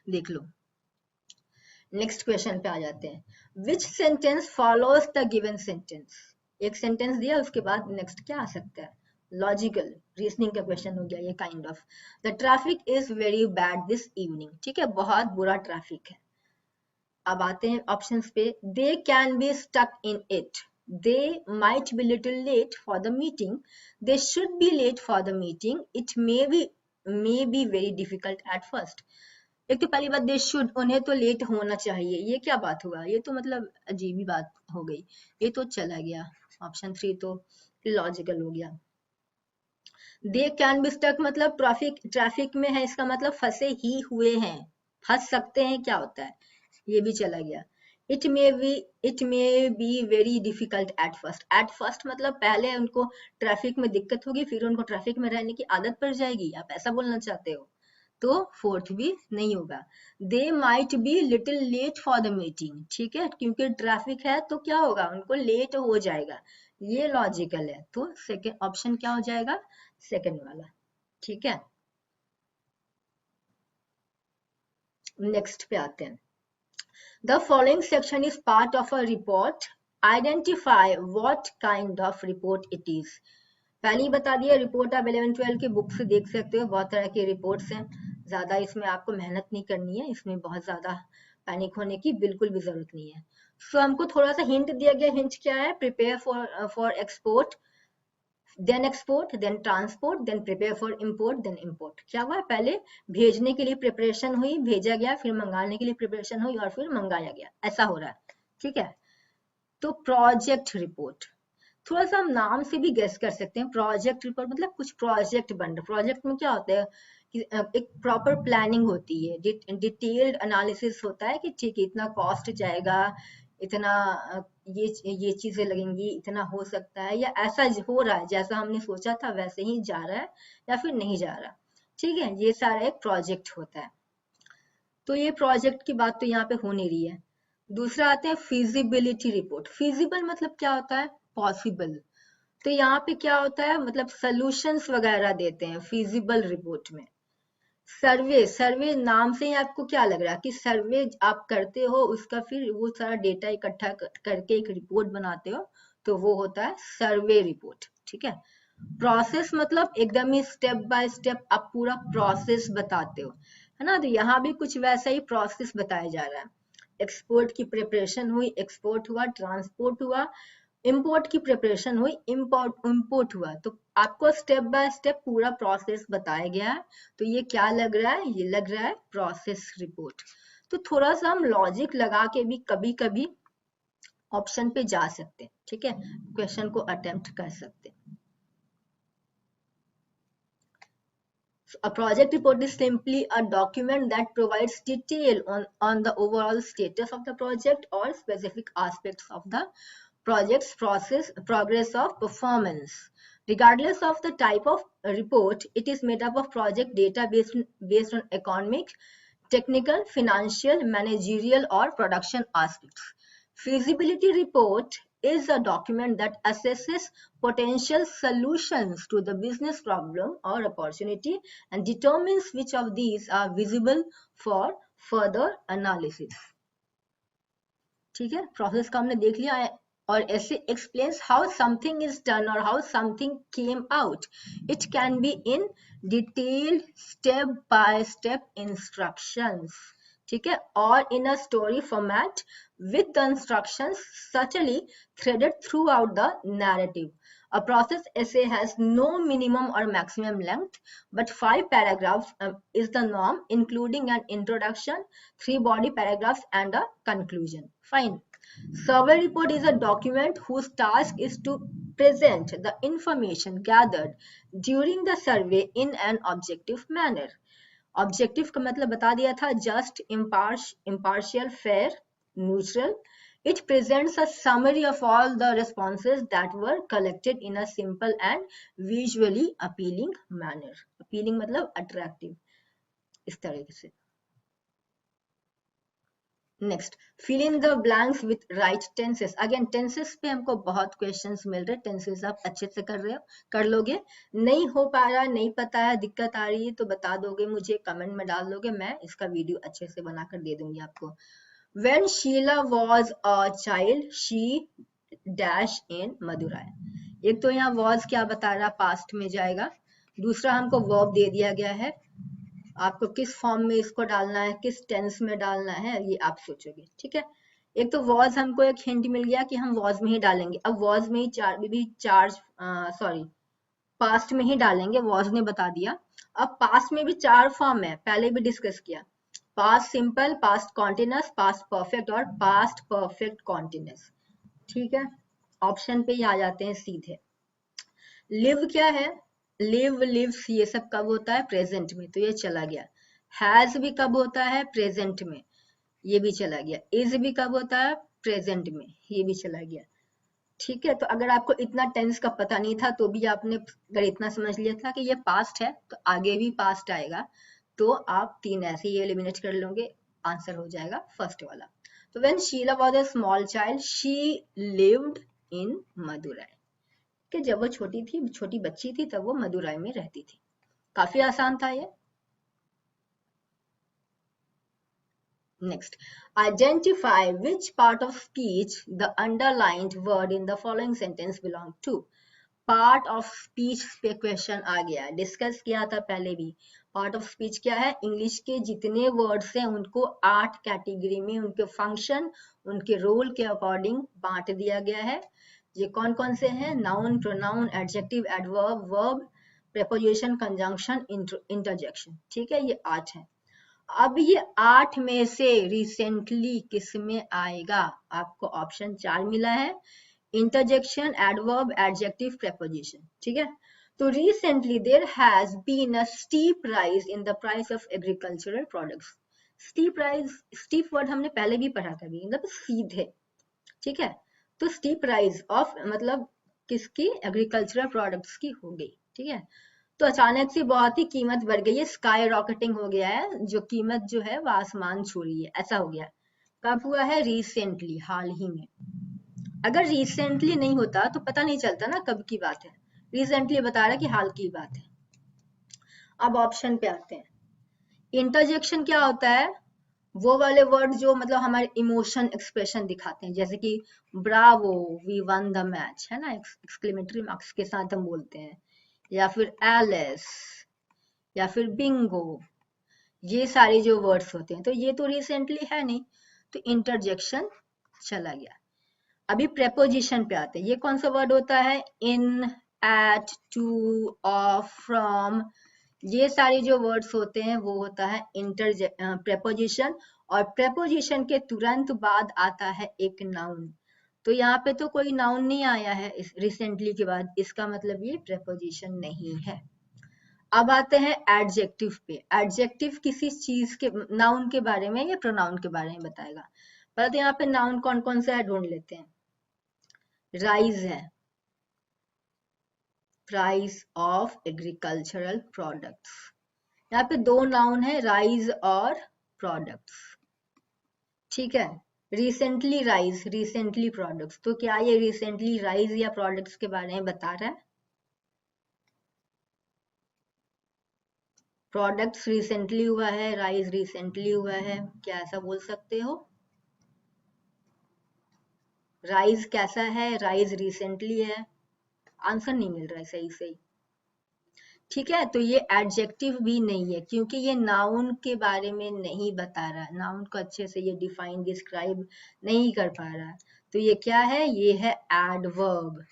देख लो। नेक्स्ट क्वेश्चन पे आ जाते हैं। विच sentence follows the given sentence. एक सेंटेंस दिया, उसके बाद नेक्स्ट क्या आ सकता है, लॉजिकल रीजनिंग का क्वेश्चन हो गया ये, kind of. The traffic is very bad this evening, ठीक है, बहुत बुरा ट्रैफिक है। अब आते हैं ऑप्शंस पे। They can be stuck in it, they might be little late for the meeting, they should be late for the meeting, it may be very difficult at first. एक तो पहली बात, दे शुड, उन्हें तो late होना चाहिए, ये क्या बात हुआ, ये तो मतलब अजीब ही बात हो गई, ये तो चला गया। ऑप्शन 3 तो लॉजिकल हो गया। दे कैन बी स्टक मतलब ट्रैफिक में है, इसका मतलब फंसे ही हुए हैं, फंस सकते हैं, क्या होता है, ये भी चला गया। It may be very difficult at first मतलब पहले उनको ट्रैफिक में दिक्कत होगी, फिर उनको ट्रैफिक में रहने की आदत पड़ जाएगी, आप ऐसा बोलना चाहते हो, तो फोर्थ भी नहीं होगा। They might be little late for the meeting, ठीक है, क्योंकि ट्रैफिक है तो क्या होगा, उनको लेट हो जाएगा, ये लॉजिकल है, तो सेकंड ऑप्शन क्या हो जाएगा, सेकंड वाला, ठीक है। नेक्स्ट पे आते हैं। The following section is part of a report, identify what kind of report it is. पहले ही बता दिया, रिपोर्ट आप 11-12 के बुक से देख सकते हो, बहुत तरह के रिपोर्ट्स हैं, ज्यादा इसमें आपको मेहनत नहीं करनी है, इसमें बहुत ज्यादा पैनिक होने की बिल्कुल भी जरूरत नहीं है। सो हमको थोड़ा सा हिंट दिया गया, हिंट क्या है, prepare for export, then transport, then prepare for import, then import. क्या हुआ, पहले भेजने के लिए प्रिपरेशन हुई, भेजा गया, फिर मंगाने के लिए प्रिपरेशन हुई और फिर मंगाया गया, ऐसा हो रहा है, ठीक है। तो प्रोजेक्ट रिपोर्ट, थोड़ा सा हम नाम से भी गेस कर सकते हैं, प्रोजेक्ट रिपोर्ट मतलब कुछ प्रोजेक्ट बन रहा है। प्रोजेक्ट में क्या होता है कि एक प्रॉपर प्लानिंग होती है, डिटेल्ड एनालिसिस होता है कि ठीक है इतना कॉस्ट जाएगा, इतना ये चीजें लगेंगी, इतना हो सकता है, या ऐसा हो रहा है जैसा हमने सोचा था वैसे ही जा रहा है या फिर नहीं जा रहा, ठीक है, ये सारा एक प्रोजेक्ट होता है। तो ये प्रोजेक्ट की बात तो यहाँ पे हो नहीं रही है। दूसरा आते हैं फिजिबिलिटी रिपोर्ट। फिजिबल मतलब क्या होता है, पॉसिबल। तो यहाँ पे क्या होता है, मतलब सॉल्यूशंस वगैरह देते हैं फिजिबल रिपोर्ट में। सर्वे नाम से ही आपको क्या लग रहा है कि सर्वे आप करते हो, उसका फिर वो सारा डेटा इकट्ठा करके एक रिपोर्ट बनाते हो, तो वो होता है सर्वे रिपोर्ट, ठीक है। प्रोसेस मतलब एकदम ही स्टेप बाय स्टेप आप पूरा प्रोसेस बताते हो, है ना, तो यहाँ भी कुछ वैसा ही प्रोसेस बताया जा रहा है। एक्सपोर्ट की प्रिपरेशन हुई, एक्सपोर्ट हुआ, ट्रांसपोर्ट हुआ, इंपोर्ट की प्रिपरेशन हुई, इंपोर्ट हुआ, तो आपको स्टेप बाय स्टेप पूरा प्रोसेस बताया गया है। तो ये क्या लग रहा है, ये लग रहा है प्रोसेस रिपोर्ट। तो थोड़ा सा हम लॉजिक लगा के भी कभी कभी ऑप्शन पे जा सकते हैं, ठीक है, क्वेश्चन को अटेम्प्ट कर सकते हैं। A project report is simply a document that provides detail on the overall status of the project or specific aspects of the project's progress of performance. Regardless of the type of report, it is made up of project data based on economic, technical, financial, managerial, or production aspects. Feasibility report is a document that assesses potential solutions to the business problem or opportunity and determines which of these are visible for further analysis. ठीक है, process का हमने देख लिया है और ऐसे explains how something is done or how something came out. It can be in detailed step by step instructions, ठीक है, or in a story format with the instructions subtly threaded throughout the narrative. A process essay has no minimum or maximum length, but 5 paragraphs is the norm, including an introduction, 3 body paragraphs, and a conclusion. Fine. Survey report is a document whose task is to present the information gathered during the survey in an objective manner. Objective का मतलब बता दिया था, just, impartial, fair, neutral. It presents a summary of all the responses that were collected in a simple and visually appealing manner. Appealing मतलब attractive, इस तरीके से. Next, fill in the blanks with right tenses. Again tenses पे हमको बहुत questions मिल रहे हैं, tenses आप अच्छे से कर रहे हो, कर लोगे. नहीं हो पा रहा, नहीं पता है, दिक्कत आ रही है तो बता दोगे मुझे, कमेंट में डाल दोगे, मैं इसका वीडियो अच्छे से बनाकर दे दूंगी आपको. When Sheila was a child, she dash in Madurai. एक तो यहाँ was क्या बता रहा, पास्ट में जाएगा. दूसरा हमको verb दे दिया गया है, आपको किस फॉर्म में इसको डालना है, किस टेंस में डालना है, ये आप सोचोगे, ठीक है. एक तो वॉज हमको एक हिंट मिल गया कि हम वॉज में ही डालेंगे. अब वॉज में ही पास्ट में ही डालेंगे, वॉज ने बता दिया. अब पास्ट में भी 4 फॉर्म है, पहले भी डिस्कस किया. Past simple, past continuous, past perfect और पास्ट परफेक्ट कॉन्टिन्यूअस, ठीक है. ऑप्शन पे ही आ जाते हैं सीधे. लिव क्या है, लिव, लिव्स, ये सब कब होता है, प्रेजेंट में, तो ये चला गया. हैज भी कब होता है, प्रेजेंट में, ये भी चला गया. इज भी कब होता है, प्रेजेंट में, ये भी चला गया, ठीक है. तो अगर आपको इतना टेंस का पता नहीं था तो भी आपने अगर इतना समझ लिया था कि ये पास्ट है तो आगे भी पास्ट आएगा, तो आप 3 ऐसे ही एलिमिनेट कर लोगे, आंसर हो जाएगा फर्स्ट वाला. तो when Sheela was a small child she lived in Madurai, कि जब वो छोटी बच्ची थी तब वो मदुराई में रहती थी. काफी आसान था ये. Next, identify which part of speech the underlined word in the following sentence belong to. Part of speech पे क्वेश्चन आ गया, डिस्कस किया था पहले भी. पार्ट ऑफ स्पीच क्या है, इंग्लिश के जितने वर्ड्स हैं उनको 8 कैटेगरी में उनके फंक्शन, उनके रोल के अकॉर्डिंग बांट दिया गया है. ये कौन कौन से हैं, noun, pronoun, adjective, adverb, verb, preposition, conjunction, interjection, ठीक है. ये 8 है. अब ये 8 में से रिसेंटली किस में आएगा, आपको ऑप्शन 4 मिला है, इंटरजेक्शन, एडवर्ब, एडजेक्टिव, प्रेपोजिशन, ठीक है. तो recently there has been a steep rise in the price of agricultural products. Steep rise, steep word हमने पहले भी पढ़ा था, मतलब सीधे, ठीक है. तो स्टीप राइज ऑफ मतलब किसकी, एग्रीकल्चरल प्रोडक्ट्स की हो गई, ठीक है. तो अचानक से बहुत ही कीमत बढ़ गई है, स्काई रॉकेटिंग हो गया है, जो कीमत जो है वो आसमान छू रही है, ऐसा हो गया. कब हुआ है, रिसेंटली, हाल ही में. अगर रिसेंटली नहीं होता तो पता नहीं चलता ना कब की बात है, रिसेंटली बता रहा है कि हाल की बात है. अब ऑप्शन पे आते हैं. इंटरजेक्शन क्या होता है, वो वाले वर्ड जो मतलब हमारे इमोशन एक्सप्रेशन दिखाते हैं, जैसे कि bravo, we won the match, है ना, एक्सक्लेमेटरी मार्क्स के साथ हम बोलते हैं, या फिर एलिस, या फिर बिंगो, ये सारे जो वर्ड्स होते हैं, तो ये तो रिसेंटली है नहीं, तो इंटरजेक्शन चला गया. अभी प्रेपोजिशन पे आते हैं. ये कौन सा वर्ड होता है, इन, एट, टू, ऑफ, फ्रॉम, ये सारे जो वर्ड्स होते हैं वो होता है प्रेपोजिशन. और प्रेपोजिशन के तुरंत बाद आता है एक नाउन. तो यहाँ पे तो कोई नाउन नहीं आया है इस रिसेंटली के बाद, इसका मतलब ये प्रेपोजिशन नहीं है। अब आते हैं एडजेक्टिव पे। एडजेक्टिव किसी चीज के, नाउन के बारे में या प्रोनाउन के बारे में बताएगा। पहले तो यहाँ पे नाउन कौन कौन सा है ढूंढ लेते हैं। राइज है, प्राइस ऑफ एग्रीकल्चरल प्रोडक्ट्स। यहाँ पे दो नाउन है, राइज और प्रोडक्ट्स, ठीक है। रिसेंटली राइज, रिसेंटली प्रोडक्ट्स, तो क्या ये रिसेंटली राइज या प्रोडक्ट्स के बारे में बता रहा है? प्रोडक्ट्स रिसेंटली हुआ है, राइज रिसेंटली हुआ है, क्या ऐसा बोल सकते हो? राइज कैसा है, राइज रिसेंटली है, आंसर नहीं मिल रहा है सही सही, ठीक है। तो ये एडजेक्टिव भी नहीं है क्योंकि ये नाउन के बारे में नहीं बता रहा, नाउन को अच्छे से ये डिफाइन डिस्क्राइब नहीं कर पा रहा। तो ये क्या है, ये है एडवर्ब।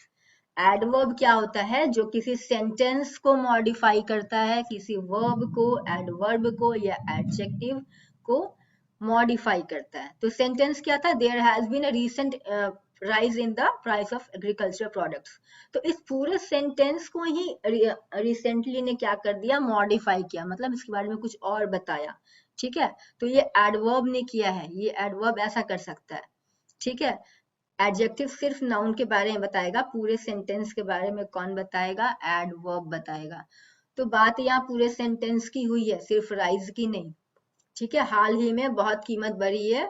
एडवर्ब क्या होता है, जो किसी सेंटेंस को मॉडिफाई करता है, किसी वर्ब को, एडवर्ब को या एडजेक्टिव को मॉडिफाई करता है। तो सेंटेंस क्या था, there has been a recent rise in the price of agriculture products. तो इस पूरे सेंटेंस को ही रिसेंटली ने क्या कर दिया, मॉडिफाई किया, मतलब इसके बारे में कुछ और बताया, ठीक है। तो ये एडवर्ब ने किया है, ये एडवर्ब ऐसा कर सकता है, ठीक है। एडजेक्टिव सिर्फ नाउन के बारे में बताएगा, पूरे सेंटेंस के बारे में कौन बताएगा, एडवर्ब बताएगा। तो बात यहाँ पूरे सेंटेंस की हुई है, सिर्फ राइज की नहीं, ठीक है। हाल ही में बहुत कीमत बढ़ी है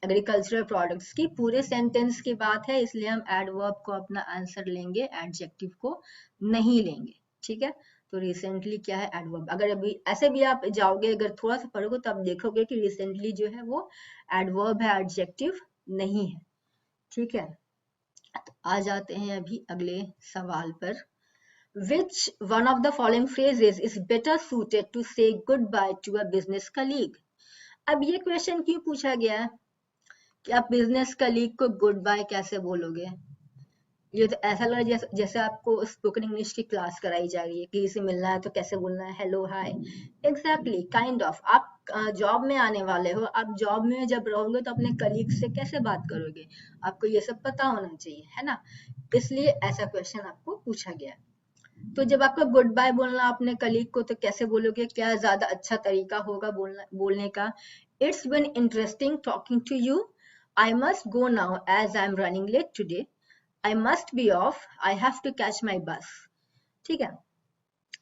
एग्रीकल्चरल प्रोडक्ट्स की, पूरे सेंटेंस की बात है, इसलिए हम एडवर्ब को अपना आंसर लेंगे, एडजेक्टिव को नहीं लेंगे, ठीक है। तो रिसेंटली क्या है, एडवर्ब। अगर अभी ऐसे भी आप जाओगे, अगर थोड़ा सा पढ़ोगे तो आप देखोगे कि रिसेंटली जो है वो एडवर्ब है, एडजेक्टिव नहीं है, ठीक है। आ जाते हैं अभी अगले सवाल पर। Which one of the following phrases is better suited to say goodbye to a business colleague? अब ये क्वेश्चन क्यों पूछा गया है कि आप बिजनेस कलीग को गुड बाय कैसे बोलोगे? ये तो ऐसा लग रहा है जैसे आपको स्पोकन इंग्लिश की क्लास कराई जा रही है, किसी से मिलना है तो कैसे बोलना है, hello hi. Exactly, kind of. आप जॉब में आने वाले हो, आप जॉब में जब रहोगे तो अपने कलीग से कैसे बात करोगे, आपको ये सब पता होना चाहिए, है ना। इसलिए ऐसा क्वेश्चन आपको पूछा गया है। तो जब आपको गुड बाय बोलना अपने कलीग को, तो कैसे बोलोगे, क्या ज्यादा अच्छा तरीका होगा बोलने का? It's been interesting talking to you, I must go now as I am running late today, I must be off, I have to catch my bus, ठीक है।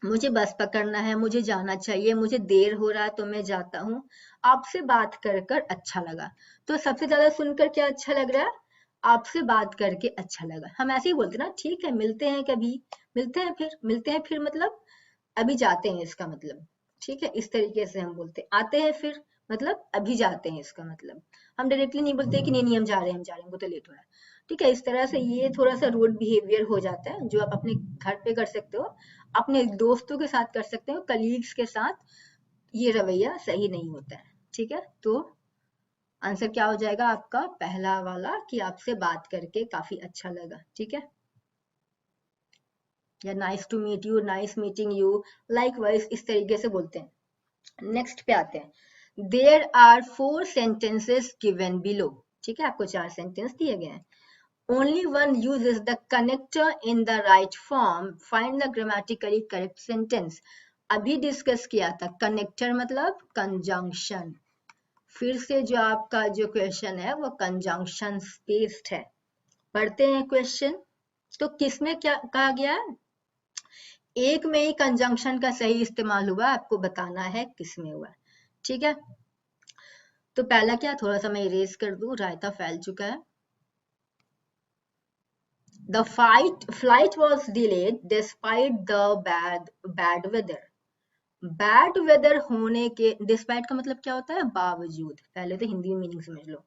मुझे बस पकड़ना है, मुझे जाना चाहिए, मुझे देर हो रहा है तो मैं जाता हूँ, आपसे बात कर कर अच्छा लगा। तो सबसे ज्यादा सुनकर क्या अच्छा लग रहा है, आपसे बात करके अच्छा लगा। हम ऐसे ही बोलते ना, ठीक है मिलते हैं कभी, मिलते हैं फिर मतलब अभी जाते हैं, इसका मतलब, ठीक है। इस तरीके से हम बोलते हैं। आते हैं फिर मतलब अभी जाते हैं, इसका मतलब। हम डायरेक्टली नहीं बोलते कि नहीं नहीं हम जा रहे हैं, हम जा रहे हैं, हमको तो लेट हो रहा है, ठीक है। इस तरह से ये थोड़ा सा रूड बिहेवियर हो जाता है, जो आप अपने घर पे कर सकते हो, अपने दोस्तों के साथ कर सकते हो, कलीग्स के साथ ये रवैया सही नहीं होता है, ठीक है। तो आंसर क्या हो जाएगा आपका, पहला वाला, कि आपसे बात करके काफी अच्छा लगा, ठीक है। या nice to meet you, nice meeting you, likewise, इस तरीके से बोलते हैं। नेक्स्ट पे आते हैं। There are 4 sentences given below, ठीक है। आपको 4 सेंटेंस दिए गए हैं। Only one uses the connector in the right form. Find the grammatically correct sentence. अभी डिस्कस किया था, कनेक्टर मतलब कंजंक्शन। फिर से जो आपका जो क्वेश्चन है वो कंजंक्शन बेस्ड है। पढ़ते हैं क्वेश्चन। तो किसमें क्या कहा गया है, एक में ही कंजंक्शन का सही इस्तेमाल हुआ, आपको बताना है किसमें हुआ, ठीक है। तो पहला क्या, थोड़ा सा मैं इरेज कर दूं, रायता फैल चुका है। The flight was delayed despite the bad weather. Bad weather होने के, डिस्पाइट का मतलब क्या होता है, बावजूद। पहले तो हिंदी में मीनिंग समझ लो।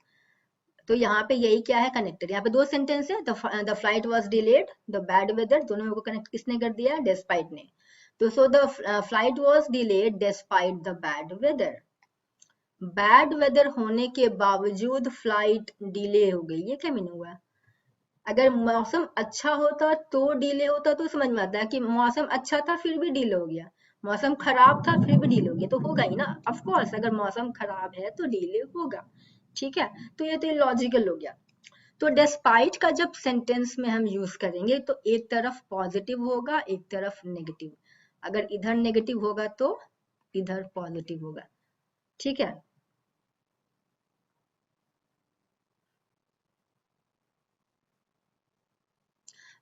तो यहाँ पे यही क्या है, कनेक्टेड। यहाँ पे 2 सेंटेंस है, the flight was delayed, the bad weather, दोनों को कनेक्ट किसने कर दिया, डिस्पाइट ने। तो so the flight was delayed despite the bad weather. Bad weather होने के बावजूद फ्लाइट डिले हो गई, ये क्या मीनिंग हुआ? अगर मौसम अच्छा होता तो डिले होता तो समझ में आता है कि मौसम अच्छा था फिर भी डिले हो गया, मौसम खराब था फिर भी डिले हो गया, तो होगा ही ना। ऑफ कोर्स अगर मौसम खराब है तो डिले होगा, ठीक है। तो ये तो लॉजिकल हो गया। तो डिस्पाइट का जब सेंटेंस में हम यूज करेंगे तो एक तरफ पॉजिटिव होगा, एक तरफ नेगेटिव। अगर इधर नेगेटिव होगा तो इधर पॉजिटिव होगा, ठीक है।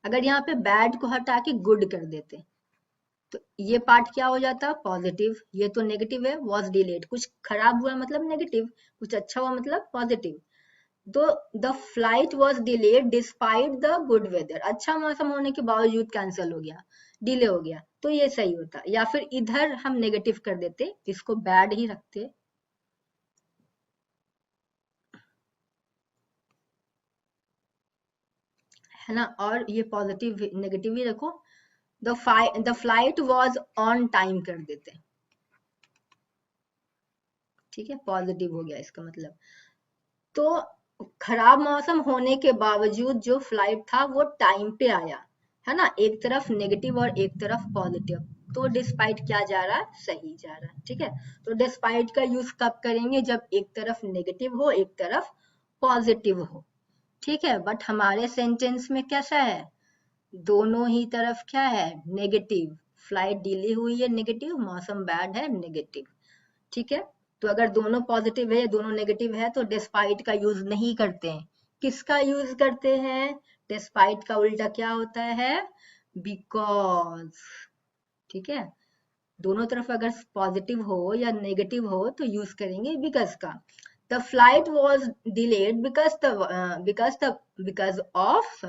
अगर यहाँ पे बैड को हटा के गुड कर देते तो ये पार्ट क्या हो जाता, पॉजिटिव। ये तो नेगेटिव है, वॉज डिलेड, कुछ खराब हुआ मतलब नेगेटिव, कुछ अच्छा हुआ मतलब पॉजिटिव। तो the flight was delayed despite the good weather, अच्छा मौसम होने के बावजूद कैंसिल हो गया, डिले हो गया, तो ये सही होता। या फिर इधर हम नेगेटिव कर देते, इसको बैड ही रखते, है ना, और ये पॉजिटिव नेगेटिव ही रखो। The flight was on time कर देते, ठीक है, पॉजिटिव हो गया इसका मतलब। तो खराब मौसम होने के बावजूद जो फ्लाइट था वो टाइम पे आया, है ना, एक तरफ नेगेटिव और एक तरफ पॉजिटिव, तो डिस्पाइट क्या जा रहा है, सही जा रहा है, ठीक है। तो डिस्पाइट का यूज कब करेंगे, जब एक तरफ नेगेटिव हो एक तरफ पॉजिटिव हो, ठीक है। बट हमारे सेंटेंस में कैसा है, दोनों ही तरफ क्या है, नेगेटिव, फ्लाइट डिले हुई है नेगेटिव, मौसम बैड है नेगेटिव, ठीक है। तो अगर दोनों पॉजिटिव है दोनों नेगेटिव है तो डिस्पाइट का यूज नहीं करते हैं, किसका यूज करते हैं, डिस्पाइट का उल्टा क्या होता है, बिकॉज, ठीक है। दोनों तरफ अगर पॉजिटिव हो या नेगेटिव हो तो यूज करेंगे बिकॉज का। The flight was delayed because of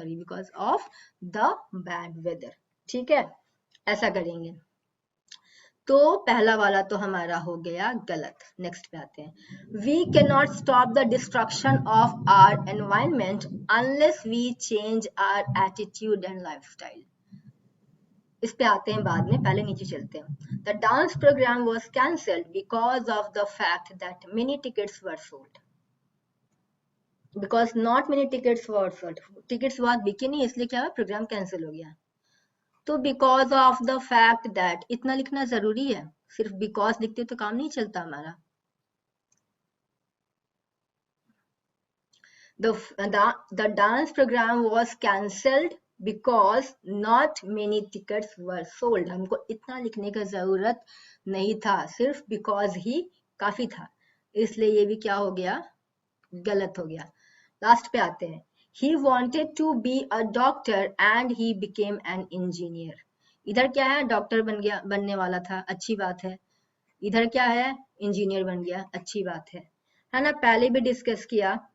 the bad weather, ठीक है, ऐसा करेंगे। तो पहला वाला तो हमारा हो गया गलत। नेक्स्ट पे आते हैं, we can not stop the destruction of our environment unless we change our attitude and lifestyle. इस पे आते हैं बाद में, पहले नीचे चलते हैं। The dance programme was cancelled because of the fact that many tickets were sold, because not many tickets were sold, tickets बहुत बिके नहीं इसलिए क्या हुआ, प्रोग्राम कैंसिल हो गया। तो because of the fact that इतना लिखना जरूरी है, सिर्फ बिकॉज लिखते तो काम नहीं चलता हमारा। The dance program was cancelled because not many tickets were sold. हमको इतना लिखने का जरूरत नहीं था, सिर्फ because ही काफी था, इसलिए ये भी क्या हो गया, गलत हो गया। लास्ट पे आते हैं, he wanted to be a doctor and he became an engineer. इधर क्या है, डॉक्टर बन गया, बनने वाला था, अच्छी बात है। इधर क्या है, इंजीनियर बन गया, अच्छी बात है ना। पहले भी डिस्कस किया,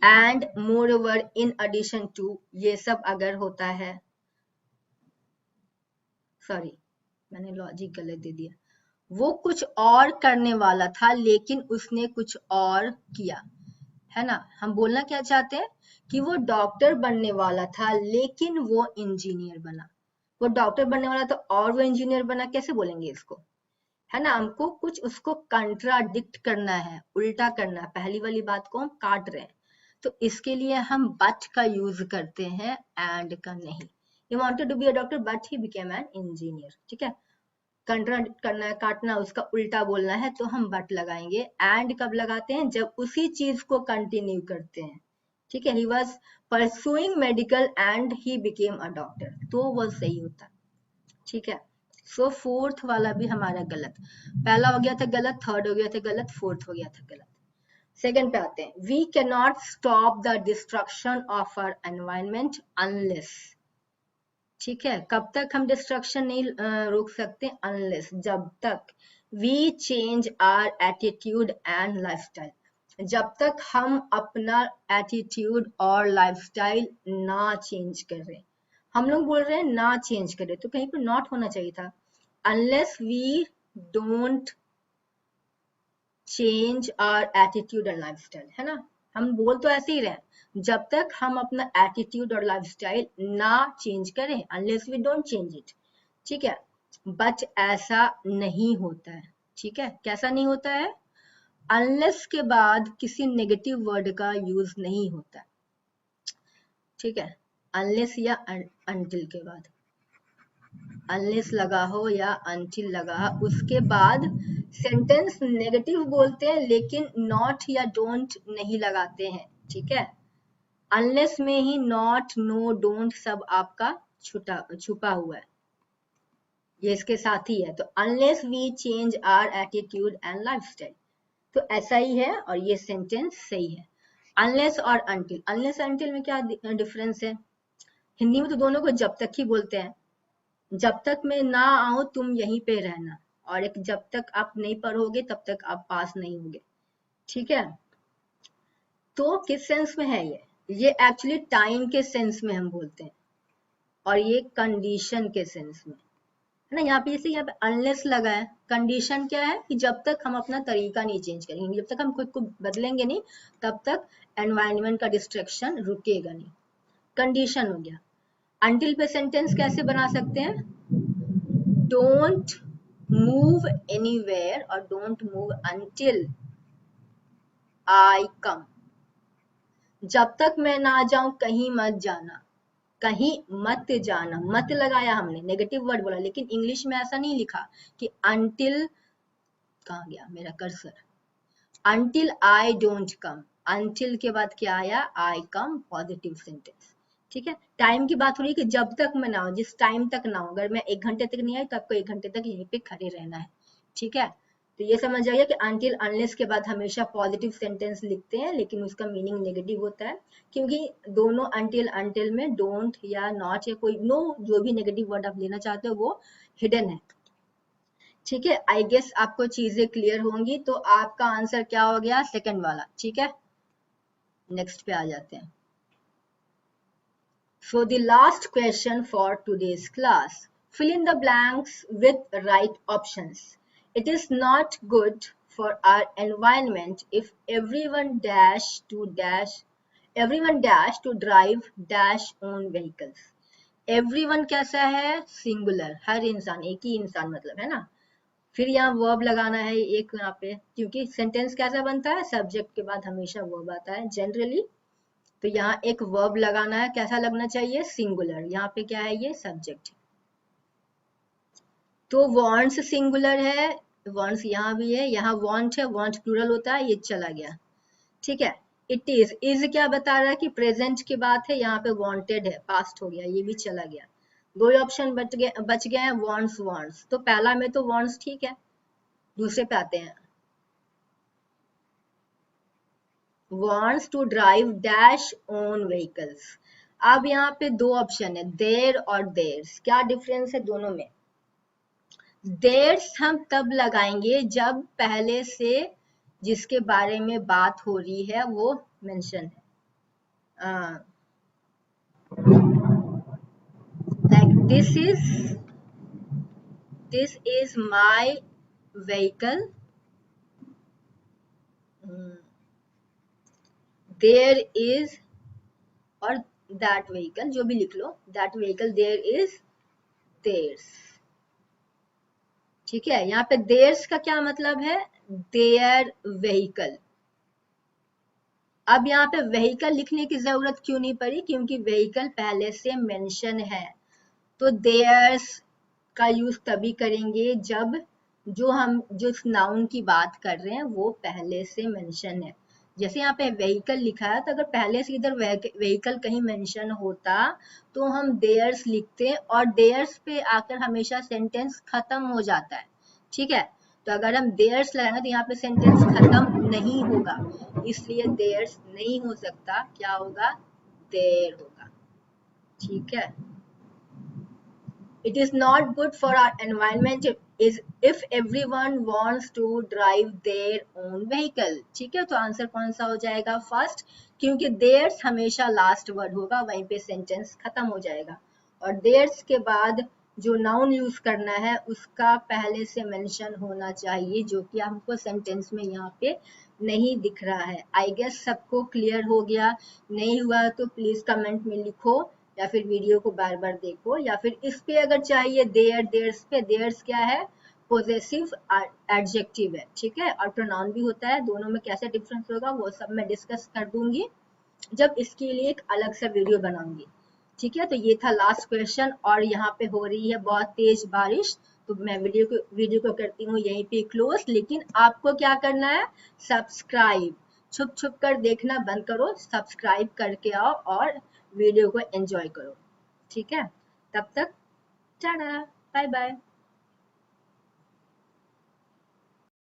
and moreover in addition to, ये सब अगर होता है, सॉरी मैंने लॉजिक गलत दे दिया, वो कुछ और करने वाला था लेकिन उसने कुछ और किया, है ना। हम बोलना क्या चाहते हैं कि वो डॉक्टर बनने वाला था लेकिन वो इंजीनियर बना, वो डॉक्टर बनने वाला था और वो इंजीनियर बना, कैसे बोलेंगे इसको, है ना। हमको कुछ उसको कंट्राडिक्ट करना है, उल्टा करना है, पहली वाली बात को हम काट रहे हैं, तो इसके लिए हम बट का यूज करते हैं, एंड का नहीं। he wanted to be a doctor but he became an engineer, ठीक है। कंट्राडिक्ट करना है, काटना, उसका उल्टा बोलना है, तो हम बट लगाएंगे। एंड कब लगाते हैं, जब उसी चीज को कंटिन्यू करते हैं, ठीक है। he was pursuing medical and he became a doctor, तो वो सही होता, ठीक है। सो फोर्थ वाला भी हमारा गलत, पहला हो गया था गलत, थर्ड हो गया था गलत, फोर्थ हो गया था गलत। सेकंड पे आते हैं, we can not stop the destruction of our environment unless, ठीक है। कब तक हम डिस्ट्रक्शन नहीं रोक सकते, अनलेस, जब तक we change our attitude and lifestyle, जब तक हम अपना एटीट्यूड और लाइफस्टाइल ना चेंज कर रहे। हम लोग बोल रहे हैं ना चेंज करें, तो कहीं पर नॉट होना चाहिए था, unless we don't change our attitude and lifestyle, है ना। हम बोल तो ऐसे ही रहे, जब तक हम अपना एटीट्यूड और लाइफस्टाइल ना चेंज करें, unless we don't change it, ठीक है। बट ऐसा नहीं होता है, ठीक है। कैसा नहीं होता है, अनलेस के बाद किसी नेगेटिव वर्ड का यूज नहीं होता, ठीक है। अनलेस या अनटिल के बाद, अनलेस लगा हो या अनटिल लगा, उसके बाद सेंटेंस नेगेटिव बोलते हैं लेकिन नॉट या डोंट नहीं लगाते हैं, ठीक है। अनलेस में ही नॉट, नो, डोंट सब आपका छुपा हुआ है, ये इसके साथ ही है। तो unless we change our attitude and lifestyle, तो ऐसा ही है और ये सेंटेंस सही है। अनलेस और अनटिल, अनलेस अनटिल में क्या डिफरेंस है? हिंदी में तो दोनों को जब तक ही बोलते हैं, जब तक मैं ना आऊं तुम यहीं पे रहना, और एक जब तक आप नहीं पढ़ोगे तब तक आप पास नहीं होगे, ठीक है। तो किस सेंस में है ये एक्चुअली टाइम के सेंस में हम बोलते हैं, और ये कंडीशन के सेंस में है ना। यहाँ पे जैसे यहाँ पे अनलेस लगा है, कंडीशन क्या है कि जब तक हम अपना तरीका नहीं चेंज करेंगे, जब तक हम खुद को बदलेंगे नहीं, तब तक एनवायरनमेंट का डिस्ट्रैक्शन रुकेगा नहीं, कंडीशन हो गया। अंटिल पे सेंटेंस कैसे बना सकते हैं? डोंट मूव एनीवेयर और डोंट मूव अंटिल आई कम, जब तक मैं ना जाऊं कहीं मत जाना, कहीं मत जाना, मत लगाया हमने, नेगेटिव वर्ड बोला, लेकिन इंग्लिश में ऐसा नहीं लिखा कि अंटिल, कहाँ गया मेरा cursor, until I don't come, until के बाद क्या आया? आई कम, पॉजिटिव सेंटेंस, ठीक है। टाइम की बात हो रही है कि जब तक मैं ना हूं, जिस टाइम तक ना हूं, अगर मैं 1 घंटे तक नहीं आई तो आपको 1 घंटे तक यहीं पे खड़े रहना है, ठीक है। तो ये समझ जाइए कि अंटिल अनलेस के बाद हमेशा पॉजिटिव सेंटेंस लिखते हैं, लेकिन उसका मीनिंग नेगेटिव होता है, क्योंकि दोनों अंटिल में डोंट या नॉट या कोई नो, जो भी नेगेटिव वर्ड आप लेना चाहते हो वो हिडन है, ठीक है। आई गेस आपको चीजें क्लियर होंगी, तो आपका आंसर क्या हो गया? सेकंड वाला, ठीक है। नेक्स्ट पे आ जाते हैं। So the last question for today's class, fill in the blanks with right options. It is not good for our environment if everyone dash to drive dash own vehicles. Everyone कैसा है? Singular, हर इंसान, एक ही इंसान मतलब, है ना। फिर यहाँ वर्ब लगाना है एक यहाँ पे, क्योंकि सेंटेंस कैसा बनता है? सब्जेक्ट के बाद हमेशा वर्ब आता है जनरली, तो यहाँ एक वर्ब लगाना है, कैसा लगना चाहिए? सिंगुलर। यहाँ पे क्या है? ये सब्जेक्ट। तो वॉन्ट्स सिंगुलर है, वॉन्ट्स यहाँ भी है, यहाँ वॉन्ट है, वॉन्ट प्लूरल होता है, ये चला गया, ठीक है। इट इज क्या बता रहा है कि प्रेजेंट की बात है, यहाँ पे वॉन्टेड है, पास्ट हो गया, ये भी चला गया। दो ऑप्शन बच गए हैं, वॉन्ट्स वॉन्ट्स, तो पहला में तो वॉन्ट्स ठीक है, दूसरे पे आते हैं। wants to drive dash own vehicles। अब यहाँ पे दो ऑप्शन है, देयर और देयर्स। क्या डिफरेंस है दोनों में? देयर्स हम तब लगाएंगे जब पहले से जिसके बारे में बात हो रही है वो मेंशन है, like this is my vehicle, there is, और दैट व्हीकल, जो भी लिख लो, that vehicle there is theirs, ठीक है। यहाँ पे देयर्स का क्या मतलब है? Their vehicle. अब यहाँ पे व्हीकल लिखने की जरूरत क्यों नहीं पड़ी? क्योंकि व्हीकल पहले से मेंशन है, तो देयर्स का यूज तभी करेंगे जब जो हम जिस नाउन की बात कर रहे हैं वो पहले से मेंशन है। जैसे यहाँ पे व्हीकल लिखा है, तो अगर पहले से इधर व्हीकल कहीं मेंशन होता तो हम देयर्स लिखते, और देयर्स पे आकर हमेशा सेंटेंस खत्म हो जाता है, ठीक है। तो अगर हम देयर्स लगाएंगे तो यहाँ पे सेंटेंस खत्म नहीं होगा, इसलिए देयर्स नहीं हो सकता, क्या होगा? देयर होगा, ठीक है। It is not good for our environment is if everyone wants to drive their own vehicle, ठीक है। तो आंसर कौन सा हो जाएगा? फर्स्ट, क्योंकि theirs हमेशा लास्ट वर्ड होगा, वहीं पे सेंटेंस खत्म हो जाएगा, और theirs के बाद जो नाउन यूज करना है उसका पहले से मेंशन होना चाहिए, जो कि हमको सेंटेंस में यहाँ पे नहीं दिख रहा है। आई गेस सबको क्लियर हो गया, नहीं हुआ तो प्लीज कमेंट में लिखो, या फिर वीडियो को बार बार देखो, या फिर इस पे अगर चाहिए देयर, देयर्स पे, देयर्स क्या है? पोजेसिव एडजेक्टिव है, ठीक है, और प्रोनाउन भी होता है, दोनों में कैसे डिफरेंस होगा वो सब मैं डिस्कस कर दूंगी जब इसके लिए एक अलग सा वीडियो बनाऊंगी, ठीक है। तो ये था लास्ट क्वेश्चन, और यहाँ पे हो रही है बहुत तेज बारिश, तो मैं वीडियो को करती हूँ यहीं पे क्लोज, लेकिन आपको क्या करना है? सब्सक्राइब, छुप छुप कर देखना बंद करो, सब्सक्राइब करके आओ और वीडियो को एंजॉय करो। ठीक है, तब तक टाटा, बाय बाय।